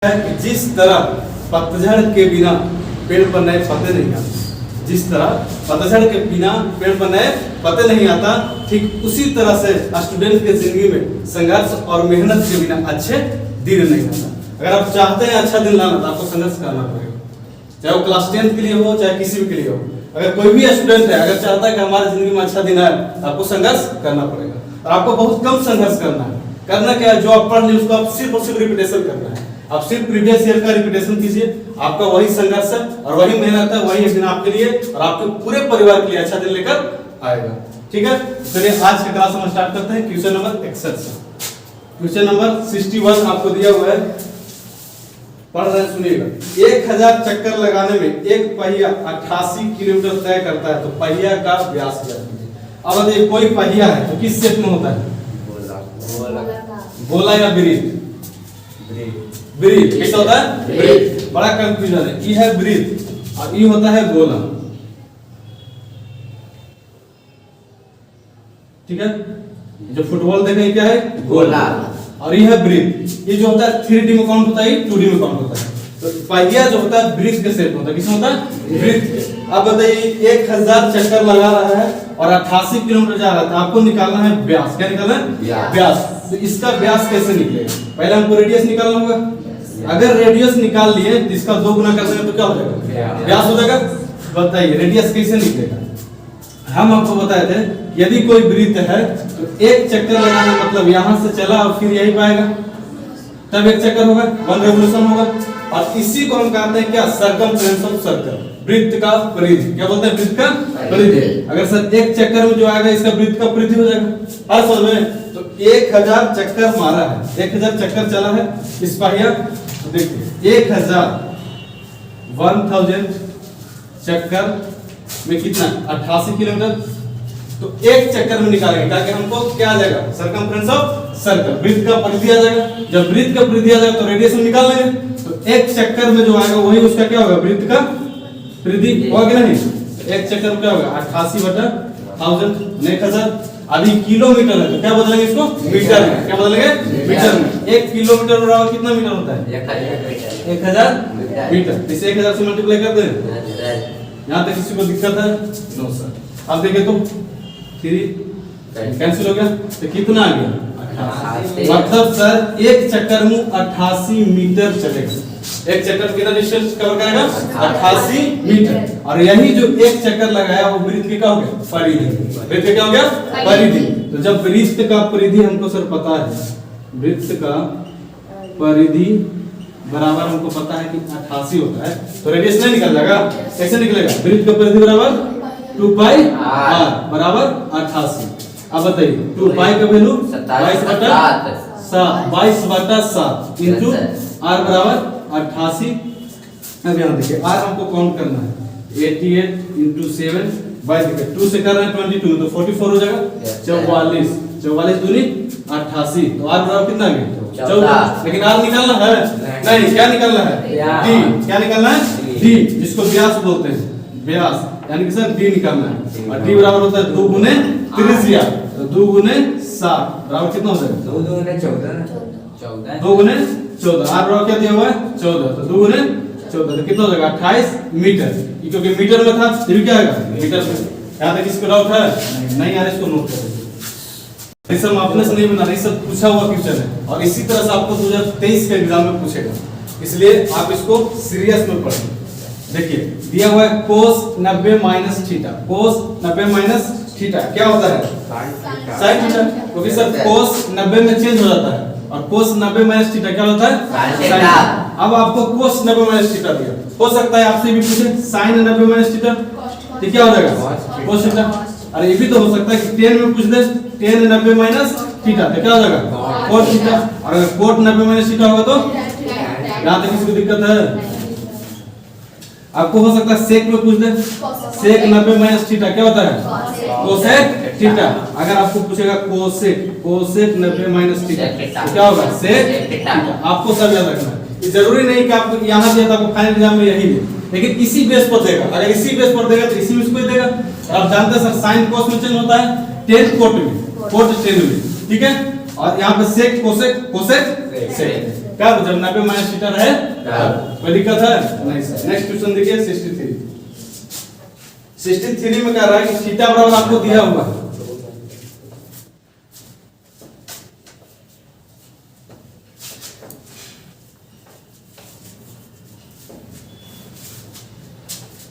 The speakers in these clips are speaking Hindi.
कि जिस तरह पतझड़ के बिना पेड़ पर नए पत्ते नहीं आते, जिस तरह पतझड़ के बिना पेड़ पर नए पत्ते नहीं आता, ठीक उसी तरह से स्टूडेंट के जिंदगी में संघर्ष और मेहनत के बिना अच्छे दिन नहीं आता। अगर आप चाहते हैं अच्छा दिन लाना तो आपको संघर्ष करना पड़ेगा, चाहे वो क्लास 10 के लिए हो चाहे किसी भी के लिए हो। अगर कोई भी स्टूडेंट है अगर चाहता है कि हमारी जिंदगी में अच्छा दिन आए तो आपको संघर्ष करना पड़ेगा। और आपको बहुत कम संघर्ष करना है। करना क्या है, जो आप पढ़ लिए उसको आप सिर्फ और सिर्फ रिपीटेशन करना है। आप सिर्फ प्रीवियस ईयर का रिपीटेशन कीजिए, आपका वही संघर्ष है और वही मेहनत है, वही एक दिन आपके लिए और आपके पूरे परिवार के लिए अच्छा दिन लेकर आएगा। ठीक है, चलिए आज की क्लास हम स्टार्ट करते हैं क्वेश्चन नंबर 61 से। क्वेश्चन नंबर 61 आपको दिया हुआ है, पढ़ रहे हैं, सुनिएगा। 1000 चक्कर लगाने में एक पहिया 88 किलोमीटर तय करता है, तो पहिया का व्यास क्या है? अब देखिए कोई पहिया है तो किस शेप में होता है? गोला या वृत्त? वृत्त कैसा होता है? वृत्त। बड़ा कंफ्यूजन है, ये है वृत्त और ये होता है गोला। ठीक है, जो फुटबॉल देखें क्या है? गोला। और ये है वृत्त। ये जो होता है 3D में काउंट होता है, 2D में काउंट होता है। तो पहिया जो होता है वृत्त के शेप में होता है। किसमें होता है? वृत्त। अब बताइए 1000 चक्कर लगा रहा है और 88 किलोमीटर जा रहा था, आपको निकालना है व्यास। क्या निकालना है? व्यास। तो इसका व्यास कैसे निकलेगा? पहले हमको रेडियस निकालना होगा। अगर रेडियस निकाल लिए तो इसका 2 गुना कर देंगे तो क्या हो जाएगा? व्यास हो जाएगा। बताइए रेडियस कैसे निकलेगा? हम आपको बताए थे यदि कोई वृत्त है तो एक चक्कर लगाना मतलब यहां से चला और फिर यही पाएगा, तब एक चक्कर होगा, 1 रेवोल्यूशन होगा। और इसी को हम कहते हैं क्या? सर्कमफ्रेंस ऑफ सर्कल, वृत्त का परिधि। क्या बोलते हैं? वृत्त का परिधि। अगर सर एक चक्कर में जो आएगा इसका वृत्त का परिधि हो जाएगा। हर समझ में? तो 1000 चक्कर मारा है, 1000 चक्कर चला है इस पहिया। तो देखिए 1000 चक्कर में कितना? 88 किलोमीटर। तो एक चक्कर में निकालेंगे ताकि हमको क्या आ जाएगा? सर्कमफ्रेंस ऑफ सर्कल, वृत्त का परिधि आ जाएगा। जब वृत्त का परिधि आ जाएगा तो रेडियस हम निकाल लेंगे। तो एक चक्कर में जो आएगा वही उसका क्या होगा? वृत्त का परिधि होगा कि नहीं? एक चक्कर में क्या होगा? 88/1000। अभी किलोमीटर है तो क्या बदलेंगे इसको? मीटर में। क्या बदलेंगे? मीटर में। 1 किलोमीटर बराबर कितना मीटर होता है? 1000 मीटर। इसे 1000 से मल्टीप्लाई कर दें। यहाँ तक किसी को दिक्कत है? No sir. अब देखिए तो 3 कैंसिल हो गया तो कितना आ गया? 88। मतलब सर एक चक्कर में 88 मीटर चलेगा। एक चक्कर कितना डिस्टेंस कवर करेगा? 88 मीटर। और यही जो एक चक्कर लगाया वो वृत्त का हो गया परिधि। वृत्त का क्या हो गया? परिधि। तो जब वृत्त का परिधि हमको सर पता है, वृत्त का परिधि बराबर हमको पता है कि 88 होता है, तो रेडियस नहीं निकल जाएगा। कैसे निकलेगा? वृत्त का परिधि बराबर 2 पाई r बराबर 88। अब बताइए 2 पाई का वैल्यू 22/7 इनटू r बराबर 88। अब यहाँ देखिए r हमको काउंट करना है, 88 × 7 बाई देखिए 2 से कर रहे हैं 22 तो 44 हो जाएगा। 44 44 दूनी 88 तो r बराबर कितना आ गया? 14। लेकिन r निकालना है नहीं, क्या निकालना है? d। क्या निकालना है? d, जिसको व्यास बोलते हैं, व्यास यानी कि सर d निकालना है। और d बराबर होता है 2 गुने त्रिज्या, तो 2 गुने 7 बराबर कितना हो जाएगा? 2 गुने 14। 2 गुने 14। r बराबर क्या दिया हुआ है? 14। तो 2 गुने 14 तो कितना हो जाएगा? 28 मीटर। क्योंकि मीटर में था फिर क्या आएगा? मीटर में। यहाँ तक किसको डाउट है? नहीं यार, इसको नोट कर लीजिए। ये सब अपने से नहीं बना रही, सब पूछा हुआ क्वेश्चन है और इसी तरह से आपको 2023 के एग्जाम में पूछेगा, इसलिए आप इसको सीरियस में पढ़िए। देखिए दिया हुआ है cos 90 - थीटा। cos 90 - थीटा क्या होता है? sin theta. क्योंकि सर cos 90 में चेंज हो जाता है और cos 90 - थीटा क्या होता है? sin theta. अब आपको cos 90 - थीटा दिया, हो सकता है आपसे भी पूछे sin 90 - थीटा, तो क्या हो जाएगा? cos theta. अरे ये भी तो हो सकता है कि 10 में पूछ दे 10 90 - थीटा तो क्या हो जाएगा? cos theta. और अगर cot 90 - थीटा होगा तो यहाँ तक किसी को दिक्कत है? आपको हो सकता है sec में पूछ दे sec 90 - थीटा क्या होता है? cosec theta. अगर आपको पूछेगा cosec 90 - थीटा तो क्या होगा? sec theta. आपको सब याद रखना है। जरूरी नहीं कि आपको यहाँ दिया था आपको फाइनल एग्जाम में यही दे, लेकिन इसी बेस पर देगा। अगर इसी बेस पर देगा तो इसी में इसको देगा। आप जानते हैं सर sin cos में चेंज होता है, tan cot में, cot tan में। ठीक है, और यहाँ पे sec cosec cosec sec। कब? जब 90 माइनस थीटा रहे कोई दिक्कत है नहीं सर। नेक्स्ट क्वेश्चन देखिए 63 में कह रहा है कि थीटा बराबर आपको दिया हुआ है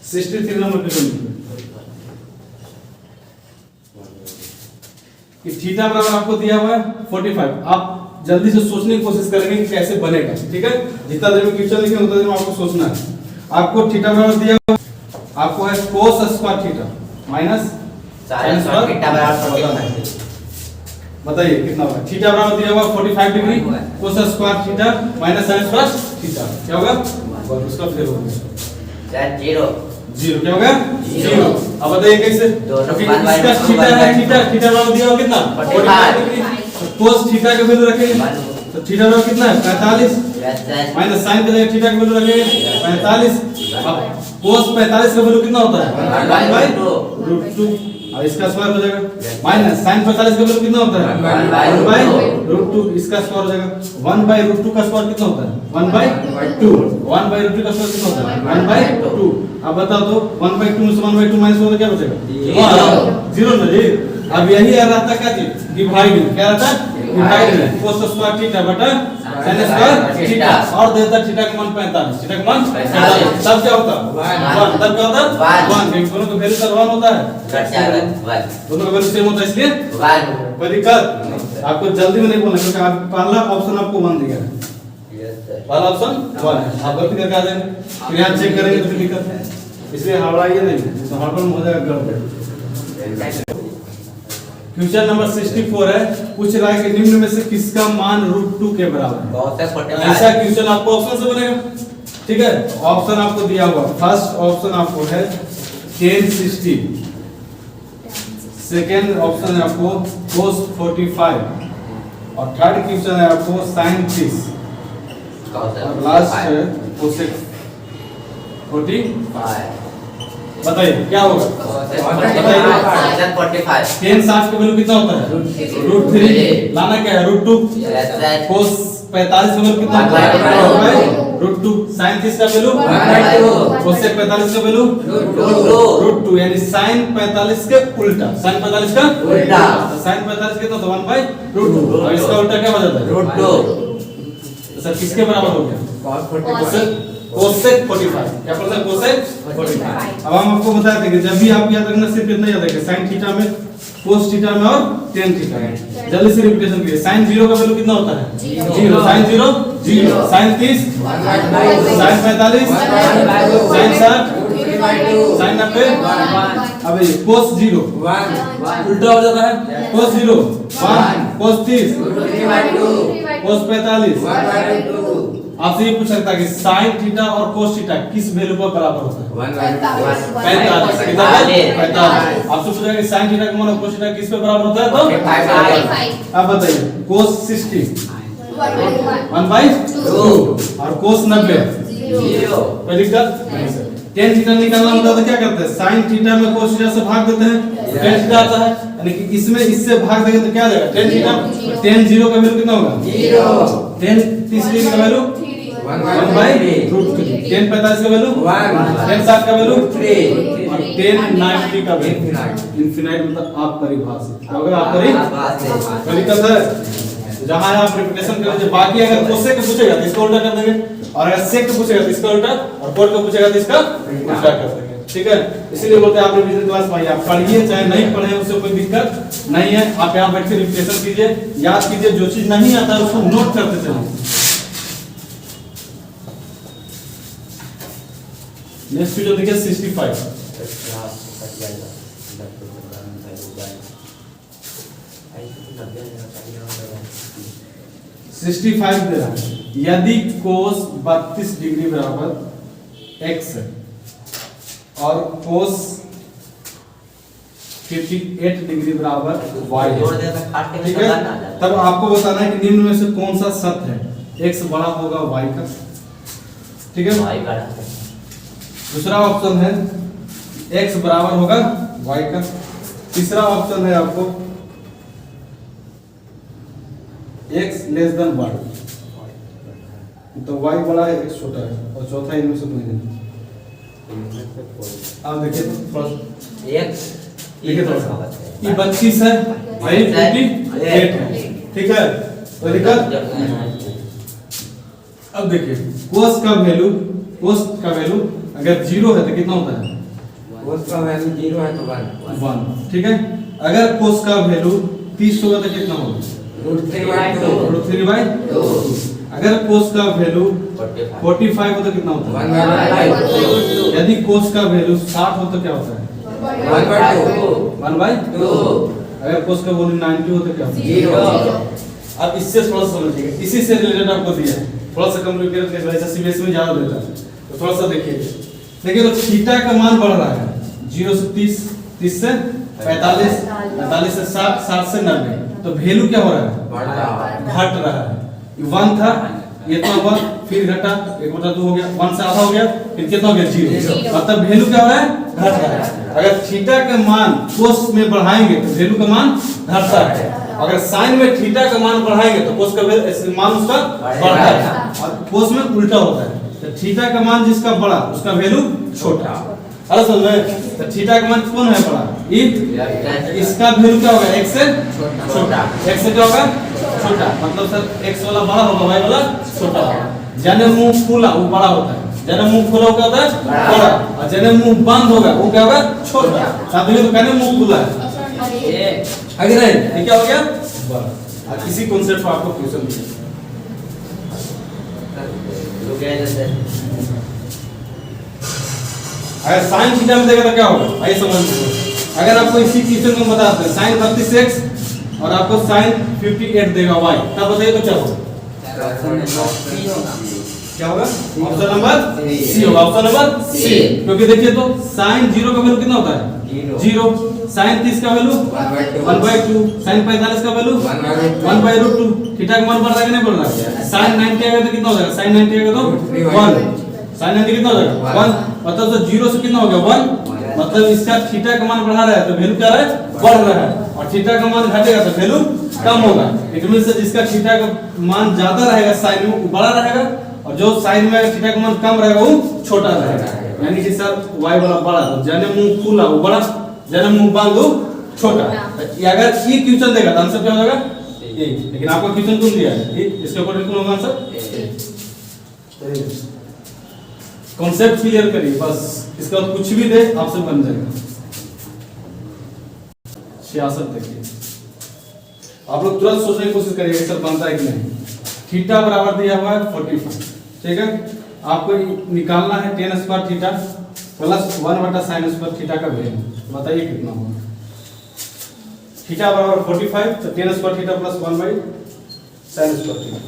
63 नंबर क्वेश्चन कि थीटा बराबर आपको दिया हुआ है 45। आप जल्दी से सोचने की कोशिश करेंगे कि कैसे बनेगा, ठीक है। जितना देर में क्वेश्चन लिखेंगे उतना देर में आपको सोचना है। आपको थीटा बराबर दिया हुआ आपको है cos square theta minus sin square theta बराबर बताइए कितना होगा। थीटा बराबर दिया हुआ 45 degree, cos square theta minus sin square theta क्या होगा? उसका फिर होगा 0 क्या होगा? 0। अब बताइए कैसे? इसका थीटा है, थीटा बराबर दिया हुआ कितना? 45 डिग्री। cos थीटा का वैल्यू रखेंगे तो थीटा बराबर कितना है? 45 माइनस sin का जगह थीटा का वैल्यू रखेंगे 45। अब cos 45 का वैल्यू कितना होता है? 1/√2 और इसका स्क्वायर हो जाएगा माइनस sin 45 का वैल्यू कितना होता है? 1/√2 इसका स्क्वायर हो जाएगा 1/√2 का स्क्वायर कितना होता है? 1/2 1/√2 का स्क्वायर कितना होता है? 1/2। अब बताओ तो 1/2 में से 1/2 माइनस होगा क्या बचेगा? 0 ना जी। अब यही आ रहा था क्या चीज? डिवाइड क्या रहता है? डिवाइड cos स्क्वायर थीटा बटा sin स्क्वायर थीटा और देता थीटा का मान 45 थीटा का मान 45 तब क्या होता है? 1 तब क्या होता है? 1 क्योंकि दोनों का वैल्यू 1 होता है दोनों का वैल्यू सेम होता है इसलिए 1। कोई दिक्कत? आपको जल्दी में नहीं बोलना क्योंकि आप पहला ऑप्शन आपको 1 दिया है पहला ऑप्शन 1 है। आप गलती करके आ जाएंगे फिर यहां चेक करेंगे तो दिक्कत है इसलिए हड़बड़ाइए नहीं तो हड़बड़ हो जाएगा गड़बड़। क्वेश्चन नंबर 64 है पूछ रहा है कि निम्न में से किसका मान √2 के बराबर है। ऐसा क्वेश्चन आपको ऑप्शन से बनेगा, ठीक है। ऑप्शन आपको दिया हुआ फर्स्ट ऑप्शन आपको है tan 60, सेकेंड ऑप्शन है आपको cos 45 और थर्ड क्वेश्चन है आपको sin 30 और लास्ट है cos 45। बताइए क्या होगा? tan 60 का वैल्यू कितना होता है? √3 लाना क्या है? √2 cos 45 का वैल्यू कितना होता है? √2 sin 30 का वैल्यू cos 45 का वैल्यू √2 यानी sin 45 के उल्टा sin 45 का उल्टा sin 45 कितना होता है? 1/√2 और इसका उल्टा क्या हो जाता है? √2। सर किसके बराबर हो गया? कोसेक 45 क्या पड़ता है? कोसेक 45। अब हम आपको बताते हैं कि जब भी आप याद रखना सिर्फ इतना याद रखें sin थीटा में cos थीटा में और tan थीटा में। जल्दी से रिपीटेशन कीजिए। sin 0 का वैल्यू कितना होता है? 0 sin 0 0 sin 30 sin 45 sin 60 sin 90 अब ये cos 0 उल्टा हो जाता है cos 0 1 cos 30 cos 45 आपसे ये पूछ सकता है कि sin थीटा और cos थीटा किस वैल्यू पर बराबर होता है? 45 कितना? आपसे पूछा कि sin थीटा का मान और cos थीटा किस पे बराबर होता है? तो 45। अब बताइए cos 60 1/2 और cos 90 0। कोई दिक्कत नहीं सर। tan थीटा निकालना होता है तो क्या करते हैं? sin थीटा में cos थीटा से भाग देते हैं tan थीटा आता है यानी कि इसमें इससे भाग देंगे तो क्या आ जाएगा? tan थीटा tan 0 का वैल्यू कितना होगा? 0। tan 30 डिग्री का वैल्यू 1/√3 tan 45 का वैल्यू 1 tan 60 का वैल्यू 3 और tan 90 का वैल्यू इनफिनाइट मतलब आप परिभाषित अगर आप परिभाषित कोई दिक्कत है? जहां आप रिपीटेशन कर लीजिए। बाकी अगर कोसेक का पूछेगा तो इसका उल्टा कर देंगे और अगर सेक का पूछेगा तो इसका उल्टा और कोड का पूछेगा तो इसका उल्टा कर देंगे, ठीक है। इसीलिए बोलते हैं आप रिवीजन क्लास में आप पढ़िए चाहे नहीं पढ़े उससे कोई दिक्कत नहीं है। आप यहां बैठ के रिपीटेशन कीजिए, याद कीजिए, जो चीज नहीं आता है उसको नोट करते चलिए। नेक्स्ट वीडियो देखिए 65 65 दे रहा है यदि cos 32 डिग्री बराबर x है और cos 58 डिग्री बराबर y है, ठीक है। तब आपको बताना है कि निम्न में से कौन सा सत्य है? x बड़ा होगा y का, ठीक है। y बड़ा है। दूसरा ऑप्शन है x बराबर होगा y का। तीसरा ऑप्शन है आपको x लेस देन y। तो y बड़ा है x छोटा है और चौथा इनमें से कोई नहीं। आप देखिए तो थोड़ा x देखिए थोड़ा सा ये 32 है भाई 58 है ठीक है। तो दिक्कत अब देखिए cos का वैल्यू अगर 0 है तो कितना होता है cos का वैल्यू 0 है तो 1 ठीक है। अगर cos का वैल्यू 30 होगा तो कितना होगा √3/2। अगर cos का वैल्यू 45 हो तो कितना होता है 1/2। यदि cos का वैल्यू 60 हो तो क्या होता है 1/2। अगर cos का वैल्यू 90 हो तो क्या होता है 0। अब इससे थोड़ा सा समझिएगा, इसी से रिलेटेड आपको दिया है, थोड़ा सा कम्प्लीकेटेड केस वैसे सीबीएसई में ज्यादा देता है तो थोड़ा सा देखिए तो थीटा का मान बढ़ रहा है 0 से 30 से 45 45 से 60 60 से 90 तो वैल्यू क्या हो रहा है घट रहा है। 1 था ये तो हुआ फिर घटा 1/2 हो गया 1 से आधा हो गया फिर कितना हो गया 0 मतलब वैल्यू क्या हो रहा है घट रहा है। अगर थीटा का मान कोस में बढ़ाएंगे तो वैल्यू का मान घटता है, अगर साइन में थीटा का मान बढ़ाएंगे तो कोस का मान उसका बढ़ता है और कोस में उल्टा होता है। तो थीटा का मान जिसका बड़ा उसका वैल्यू छोटा। अरे समझ में तो थीटा का मान कौन है बड़ा इफ इसका वैल्यू क्या होगा x से छोटा x से क्या होगा छोटा मतलब सर x वाला बड़ा होगा y वाला छोटा होगा। जने मुंह खुला वो बड़ा होता है, जने मुंह खुला वो क्या होता है बड़ा और जने मुंह बंद होगा वो क्या होगा छोटा। साथ में तो कहने मुंह खुला है आगे नहीं ये क्या हो गया बड़ा। और इसी कांसेप्ट को आपको क्वेश्चन दिया अगर साइन थीटा में देगा तो क्या होगा आइए समझ लीजिए। अगर आपको इसी क्वेश्चन को बताते हैं साइन 32x और आपको साइन 58 देगा y तब बताइए तो क्या होगा क्या होगा ऑप्शन नंबर सी होगा ऑप्शन नंबर सी। क्योंकि देखिए तो साइन 0 का वैल्यू कितना होता है 0 साइन 30 का वैल्यू 1/2 साइन 45 का वैल्यू 1/√2 थीटा का मान बढ़ रहा है कि नहीं बढ़ रहा है। साइन 90 आएगा तो कितना हो जाएगा साइन 90 आएगा तो 1 साइन 90 कितना हो जाएगा 1 मतलब तो 0 से कितना हो गया 1 मतलब इसका थीटा का मान बढ़ा रहा है तो वैल्यू क्या है बढ़ रहा है और थीटा का मान घटेगा तो वैल्यू कम होगा। इट मींस जिसका थीटा का मान ज्यादा रहेगा साइन में वो बड़ा रहेगा और जो साइन में थीटा का मान कम रहेगा वो छोटा रहेगा। यानी कि सर y वाला बड़ा तो जने मुंह खुला वो बड़ा जने मुंह बंद वो छोटा। अगर ये क्वेश्चन देगा तो आंसर क्या हो जाएगा ए। लेकिन आपको क्वेश्चन कौन दिया है इसके अकॉर्डिंग कौन होगा आंसर कॉन्सेप्ट क्लियर करिए बस इसका कुछ भी दे आपसे बन जाएगा। 66 देखिए आप लोग तुरंत सोचने की कोशिश करिए सर बनता है कि नहीं। थीटा बराबर दिया हुआ है 45 ठीक है। आपको निकालना है tan square theta plus 1/sin square theta का वैल्यू बताइए कितना होगा। थीटा बराबर 45 तो tan square theta plus 1/sin square theta.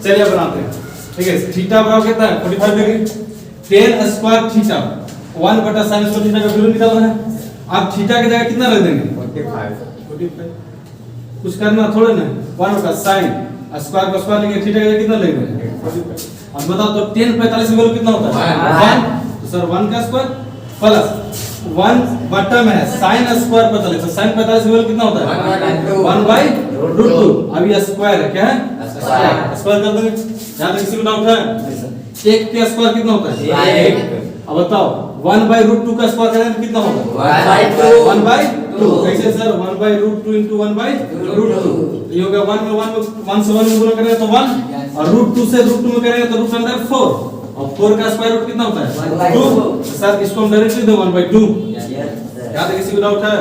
चलिए बनाते हैं ठीक है। थीटा बराबर कितना है 45 degree tan square theta 1/sin square theta का वैल्यू निकालना है। आप थीटा की जगह कितना रख देंगे 45 कुछ करना थोड़ा ना 1/sin स्क्वायर का स्क्वायर लेंगे थीटा का कितना लेंगे 45। अब बताओ तो tan 45 का वैल्यू कितना होता है 1 तो सर 1 का स्क्वायर प्लस 1 बटा में है sin स्क्वायर 45 तो sin 45 का वैल्यू कितना होता है 1/√2। अब ये स्क्वायर है क्या है स्क्वायर कर देंगे। यहां तक किसी को डाउट है 1 का स्क्वायर कितना होता है 1। अब बताओ 1/√2 का स्क्वायर करें तो कितना होगा 1/2 कैसे सर 1/√2 into 1/√2 ये हो गया 1 में 1 से 1 में गुणा करेंगे तो 1 और √2 से √2 में करेंगे तो √4 और 4 का स्क्वायर रूट कितना होता है 2। सर इसको हम डायरेक्टली दे 1/2। क्या किसी को डाउट है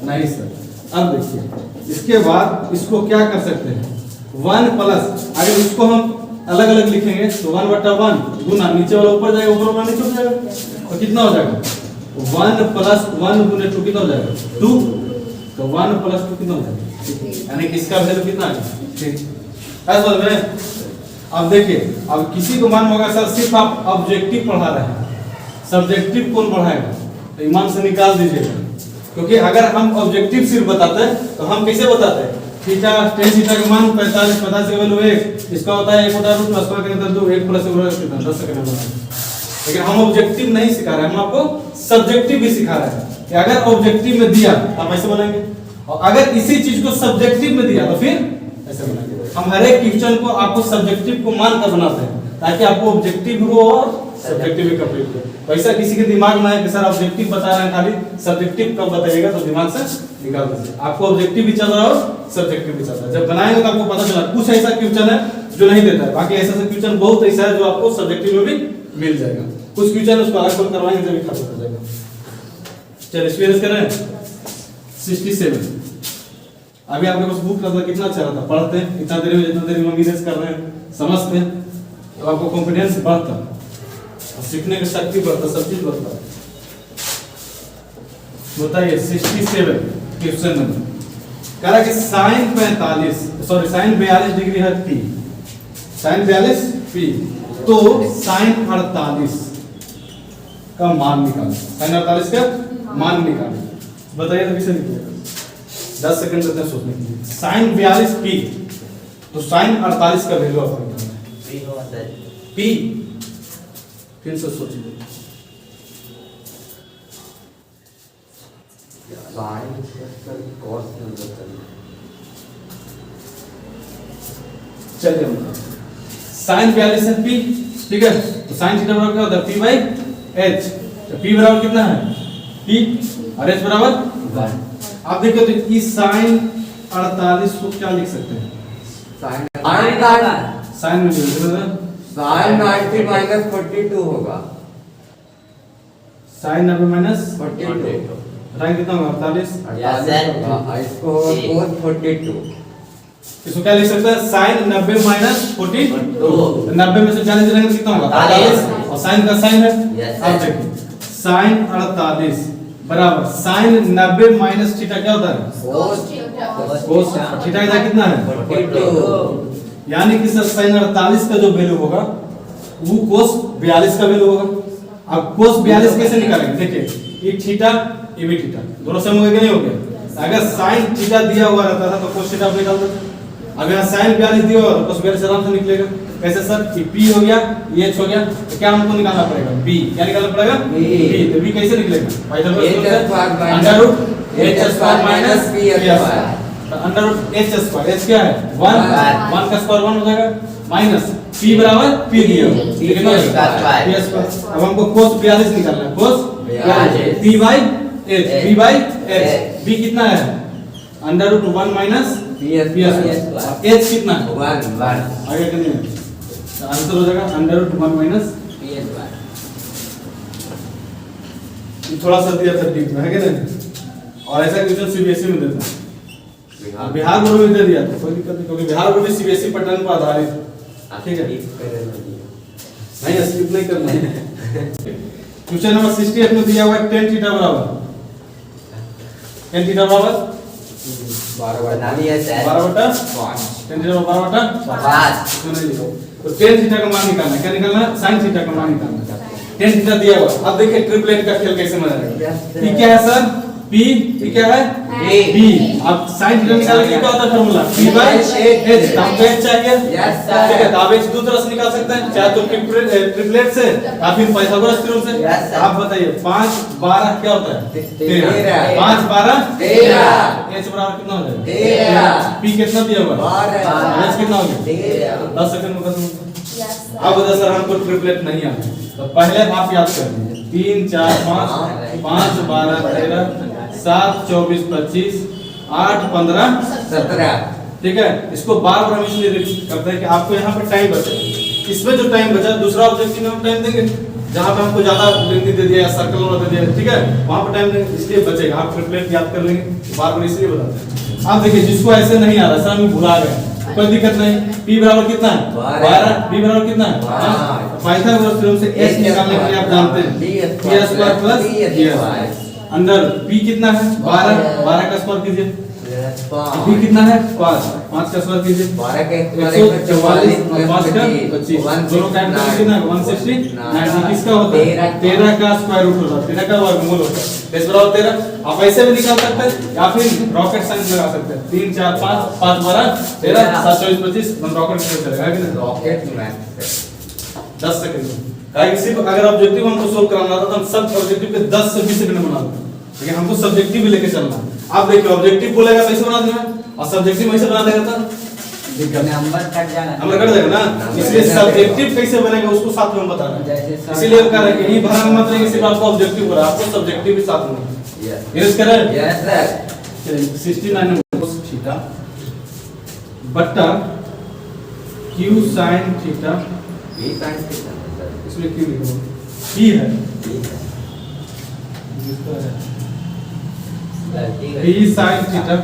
नहीं सर। अब देखिए इसके बाद इसको क्या कर सकते हैं 1 प्लस अगर इसको हम अलग अलग लिखेंगे तो 1/1 गुना नीचे वाला ऊपर जाएगा ऊपर वाला नीचे हो जाएगा तो कितना हो जाएगा 1 प्लस 1 गुने 2 कितना हो जाएगा 2 तो 1 प्लस 2 कितना हो जाएगा यानी कि इसका वैल्यू कितना है ठीक है समझ में। अब देखिए अब किसी को मान होगा सर सिर्फ आप ऑब्जेक्टिव पढ़ा रहे हैं सब्जेक्टिव कौन पढ़ाएगा तो ईमान से निकाल दीजिएगा। क्योंकि अगर हम ऑब्जेक्टिव सिर्फ बताते हैं तो हम कैसे बताते हैं थीटा tan थीटा का मान 45 का वैल्यू 1 इसका होता है 1/√2 स्क्वायर करेंगे तो 2 1 प्लस 10 से करना है। लेकिन हम ऑब्जेक्टिव नहीं सिखा रहे हैं हम आपको सब्जेक्टिव भी सिखा रहे हैं कि अगर ऑब्जेक्टिव में दिया आप ऐसे बनाएंगे और अगर इसी चीज को सब्जेक्टिव में दिया तो फिर ऐसे बनाएंगे। हम हर एक क्वेश्चन को आपको सब्जेक्टिव को मानकर बनाते हैं ताकि आपको ऑब्जेक्टिव हो और सब्जेक्टिव भी कंप्लीट हो। वैसा किसी के दिमाग में है कि सर ऑब्जेक्टिव बता रहे हैं खाली, सब्जेक्टिव कब बताइएगा, तो दिमाग से निकाल दीजिए। आपको ऑब्जेक्टिव भी चल रहा है और सब्जेक्टिव भी चल रहा है। जब बनाएंगे तो आपको पता चला कुछ ऐसा क्वेश्चन है जो नहीं देता है, बाकी ऐसा क्वेश्चन बहुत ऐसा है जो आपको सब्जेक्टिव में भी मिल जाएगा। कुछ क्वेश्चन उसको अलग से करवाएंगे जब खत्म हो जाएगा। चलिए एक्सपीरियंस कर रहे हैं 67। अभी आपके पास बुक रहता कितना अच्छा रहता, पढ़ते हैं इतना देर में, जितना देर में रिवाइज कर रहे हैं, समझते हैं, तो आपको कॉन्फिडेंस बढ़ता है, सीखने की शक्ति बढ़ता, सब चीज बढ़ता है। बताइए 67 क्वेश्चन नंबर कह रहा कि साइन 42 डिग्री है पी, साइन 42 पी, तो साइन 48 का मान निकालो। साइन 48 का मान निकालो, बताइए तो किसे निकलेगा? 10 सेकंड देते हैं सोचने के लिए। साइन 42 पी, तो साइन 48 का वैल्यू आपको निकालना है। पी फिर से सोचिए, चलिए साइन 42 है पी, ठीक है, तो साइन थीटा बराबर क्या होता है? P by H. तो पी बराबर कितना है? पी, और एच बराबर 1। आप देखो तो इस साइन 48 को क्या लिख सकते हैं? साइन में साइन 90 माइनस 42 होगा। साइन 90 माइनस 42 साइन कितना होगा? 48 होगा। इसको होगा cos 42। इसको क्या लिख सकते हैं? साइन 90 माइनस 42, 90 में से 40 रहेंगे कितना होगा? 48, और साइन का साइन है। अब देखिए साइन 48 बराबर साइन 90 माइनस थीटा क्या होता है? कोस थीटा का कितना है? 42। यानी कि सर साइन 48 का जो वैल्यू होगा वो कोस 42 का वैल्यू होगा। अब कोस 42 कैसे निकालेंगे? देखिए ये थीटा, ये भी थीटा, दोनों सेम हो गए कि नहीं हो गए? अगर साइन थीटा दिया हुआ रहता था तो कोस थीटा निकाल देते। अगर साइन 42 दिया हुआ तो कोस 42 आराम से निकलेगा। कैसे सर? कि p हो गया, ये h हो गया, तो क्या हमको निकालना पड़ेगा? b। क्या निकालना पड़ेगा? b। तो b कैसे निकलेगा? पाइथागोरस से under root h square minus p square, तो under root h square, h क्या है? 1 का स्क्वायर 1 हो जाएगा, माइनस p बराबर p दिया कितना है? p square. अब हमको cos 42 निकालना है, cos 42 p by h, b कितना है? Under root 1 minus p square, h कितना है? 1 आगे कितने? आंसर हो जाएगा under root 1 minus p square. थोड़ा सा दिया था डीप में, है कि नहीं? और ऐसा क्वेश्चन सीबीएसई में देता है, बिहार बोर्ड में दे दिया था, कोई दिक्कत नहीं, क्योंकि बिहार बोर्ड भी सीबीएसई पैटर्न पर आधारित है। ठीक है, नहीं स्किप नहीं करना है। क्वेश्चन नंबर 68 में दिया हुआ है tan थीटा बराबर, tan थीटा बराबर 12/5, tan थीटा बराबर 12/5, इसमें नहीं लिखा। तो tan थीटा का मान निकालना है, क्या निकालना है? sin थीटा का मान निकालना है। tan थीटा दिया हुआ है। अब देखिए ट्रिपलेट का खेल कैसे मजा p क्या है सर? p क्या है? b। अब sin थीटा निकालने के लिए क्या होता है फार्मूला? p by h। हम h चाहिए, ठीक है, तो आप h दो तरह से निकाल सकते हैं, चाहे तो ट्रिपलेट से या फिर पाइथागोरस थ्योरम से। आप बताइए 5 12 क्या होता है? 13। 5 12 13, h बराबर कितना हो जाएगा? 13। p कितना दिया हुआ है? h कितना हो गया? 10 सेकंड में खत्म। अब बता सर हमको ट्रिपलेट नहीं आता, तो पहले आप याद कर लीजिए 3 4 5 5 12 13 7 24 25 8 15 17, ठीक है। इसको बार बार हम इसलिए करते हैं कि आपको यहाँ पे टाइम बचे, इसमें जो टाइम बचा दूसरा ऑब्जेक्टिव में हम टाइम देंगे, जहाँ पे हमको ज्यादा लेंथी दे दिया या सर्कल वाला दे दिया, ठीक है, वहाँ पे टाइम देंगे, इसलिए बचेगा। आप ट्रिपलेट याद कर लेंगे, बार बार इसलिए बताते हैं। आप देखिए जिसको ऐसे नहीं आ रहा सर हम भुला गए, कोई दिक्कत नहीं। p बराबर कितना है? 12। b बराबर कितना है? पाइथागोरस थ्योरम से h निकालने के लिए आप जानते हैं p square plus d square. अंदर p कितना है? 12, 12 का स्क्वायर कीजिए, b कितना है? 5, 5 का स्क्वायर कीजिए, 12 का 144 5 का 25, दोनों का एंटर कितना है? 169। किसका होता है? 13 का स्क्वायर रूट होता है, 13 का वर्गमूल होता है, h बराबर 13। आप ऐसे भी निकाल सकते हैं या फिर रॉकेट साइंस लगा सकते हैं, 3 4 5 5 12 13 7 24 25, हम रॉकेट से चलेगा कि नहीं? रॉकेट मैथ 10 सेकंड में। गाइस सिर्फ अगर ऑब्जेक्टिव हमको सोल्व कराना था तो हम सब ऑब्जेक्टिव के 10 से 20 सेकंड में बना देते, लेकिन हमको सब्जेक्टिव भी लेके चलना है। आप देखिए ऑब्जेक्टिव बोलेगा कैसे बना देना और सब्जेक्टिव वैसे बना देगा तो दिक्कत नंबर कट जाएगा। नंबर कट जाएगा ना, इसलिए सब्जेक्टिव कैसे बनेगा उसको साथ में बता रहा है। इसीलिए हम कह रहे हैं कि यही भरा मत रहे, सिर्फ आपको ऑब्जेक्टिव हो रहा है, आपको सब्जेक्टिव भी साथ में यूज करें। Yes sir. 69 में cos थीटा बटा q sin थीटा, ये साइन थीटा सर। इसमें q लिखो, p है p sin theta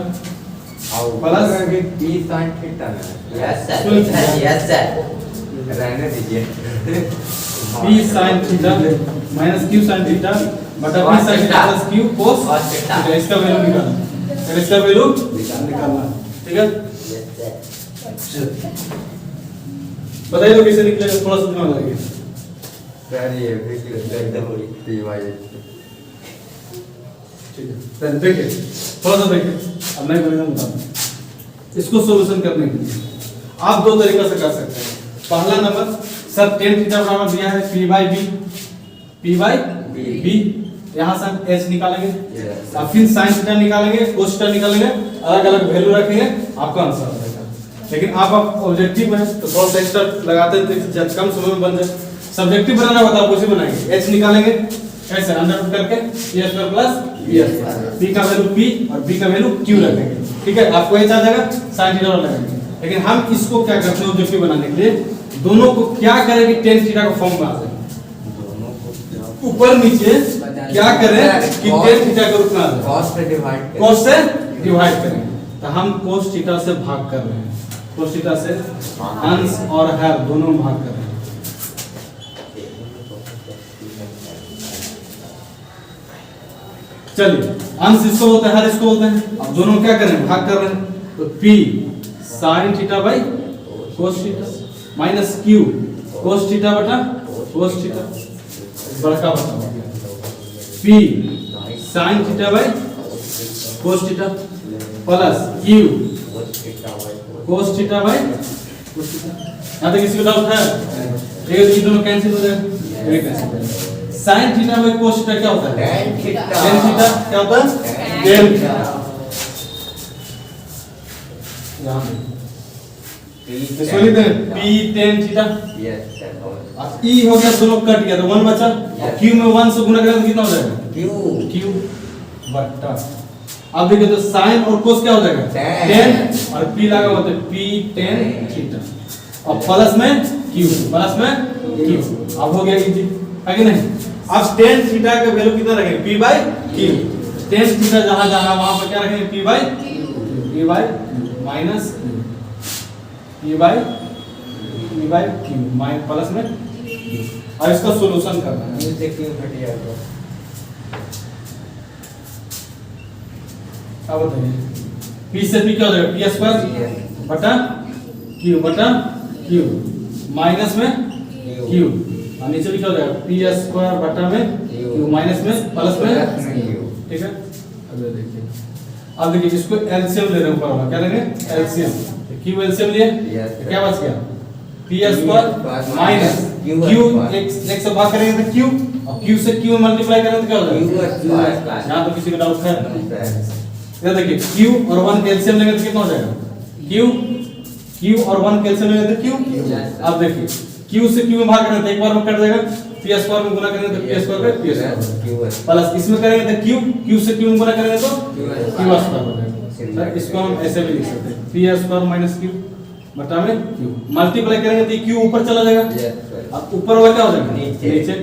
plus P sine theta ना। Yes sir, yes sir. रहने दीजिए। p sin theta minus q sin theta बटा p sin theta plus q cos cos theta. Theta. इसका वैल्यू निकालना, फिर इसका वैल्यू निकालना, ठीक है। Yes sir. बताइए तो कैसे निकलेगा, थोड़ा सा दिमाग लगाइए। सर ये एकदम पी वाई। ठीक है, पहले देखिए, थोड़ा सा देखिए, अब नहीं बनेगा बता। इसको सॉल्यूशन करने के लिए आप दो तरीका से कर सकते हैं। पहला नंबर, सर tan थीटा बराबर दिया है p by b, यहाँ से हम h निकालेंगे, Yes. अब फिर sin थीटा निकालेंगे, cos थीटा निकालेंगे, अलग अलग वैल्यू रखेंगे, आपका आंसर आ जाएगा। लेकिन आप ऑब्जेक्टिव है तो थोड़ा सा एक्स्ट्रा लगाते हैं तो जब कम समय में बन जाए। सब्जेक्टिव बनाना होता है आप उसी बनाएंगे, h निकालेंगे कैसे अंडर रूट करके p स्क्वायर प्लस p का वैल्यू p और b का वैल्यू q रखेंगे, ठीक है। आपको h आ जाएगा, sin थीटा लगाएंगे। लेकिन हम इसको क्या करते हैं ऑब्जेक्टिव बनाने के लिए, दोनों को क्या करें कि tan थीटा का फॉर्म में आ जाए, ऊपर नीचे क्या करें कि tan थीटा के रूप में आ जाए, cos से डिवाइड करें। cos से डिवाइड करें। तो हम cos थीटा से भाग कर रहे हैं, cos थीटा से अंश और हर दोनों भाग कर रहे हैं। चलिए, अंश इसको बोलते हैं, हर इसको बोलते हैं। अब दोनों क्या करें, भाग कर रहे हैं। तो p sin theta by cos theta minus q cos theta बटा cos थीटा, बड़का बटा हो गया। p sin theta by cos theta plus q cos theta by cos theta. यहाँ तक किसी को डाउट है? ये दोनों कैंसिल हो जाएगा, ये कैंसिल हो जाएगा। sin theta by cos theta क्या होता है? tan theta. tan थीटा क्या होता है? tan theta. यहाँ पे इसमें लिखते हैं p tan theta. Yes sir. अब e हो गया, दोनों कट गया तो 1 बचा, और q में 1 से गुणा करें तो कितना हो जाएगा? क्यों? q बटा, अब देखिए तो sin और cos क्या हो जाएगा? tan और p लगा हुआ तो p tan थीटा, और प्लस में q, प्लस में q। अब हो गया इजी, है कि नहीं? अब tan थीटा का वैल्यू कितना रखेंगे? p by q। tan theta जहां जहां वहां पर क्या रखेंगे? p by minus p by q minus plus में q। अब इसका सॉल्यूशन करना है। क्यों से क्यों घट जाएगा? अब बताइए, p से p क्या हो जाएगा? p स्क्वायर बटा q माइनस में q, और नीचे भी क्या हो जाएगा? p स्क्वायर बटा में q माइनस में प्लस में, ठीक है। अब ये देखिए, अब देखिए इसको एलसीएम ले रहे हैं ऊपर वाला, क्या लेंगे? एलसीएम। q एलसीएम लिए, Yes, क्या बच गया? p स्क्वायर माइनस q, एक से भाग करेंगे तो q, और q से q मल्टीप्लाई करेंगे तो क्या हो जाएगा? यहाँ तो किसी को डाउट है? ये देखिए q और 1 कैल्शियम लेंगे तो कितना हो जाएगा? q और 1 कैल्शियम लेंगे तो q। अब देखिए q से q में भाग करेंगे तो एक बार में कट जाएगा, p स्क्वायर में गुणा करेंगे तो p स्क्वायर पे p स्क्वायर, प्लस इसमें करेंगे तो q से q में गुणा करेंगे तो q स्क्वायर हो जाएगा। सर इसको हम ऐसे भी लिख सकते हैं, p स्क्वायर माइनस q बटा में q, मल्टीप्लाई करेंगे तो q ऊपर चला जाएगा, अब ऊपर वाला क्या हो जाएगा? नीचे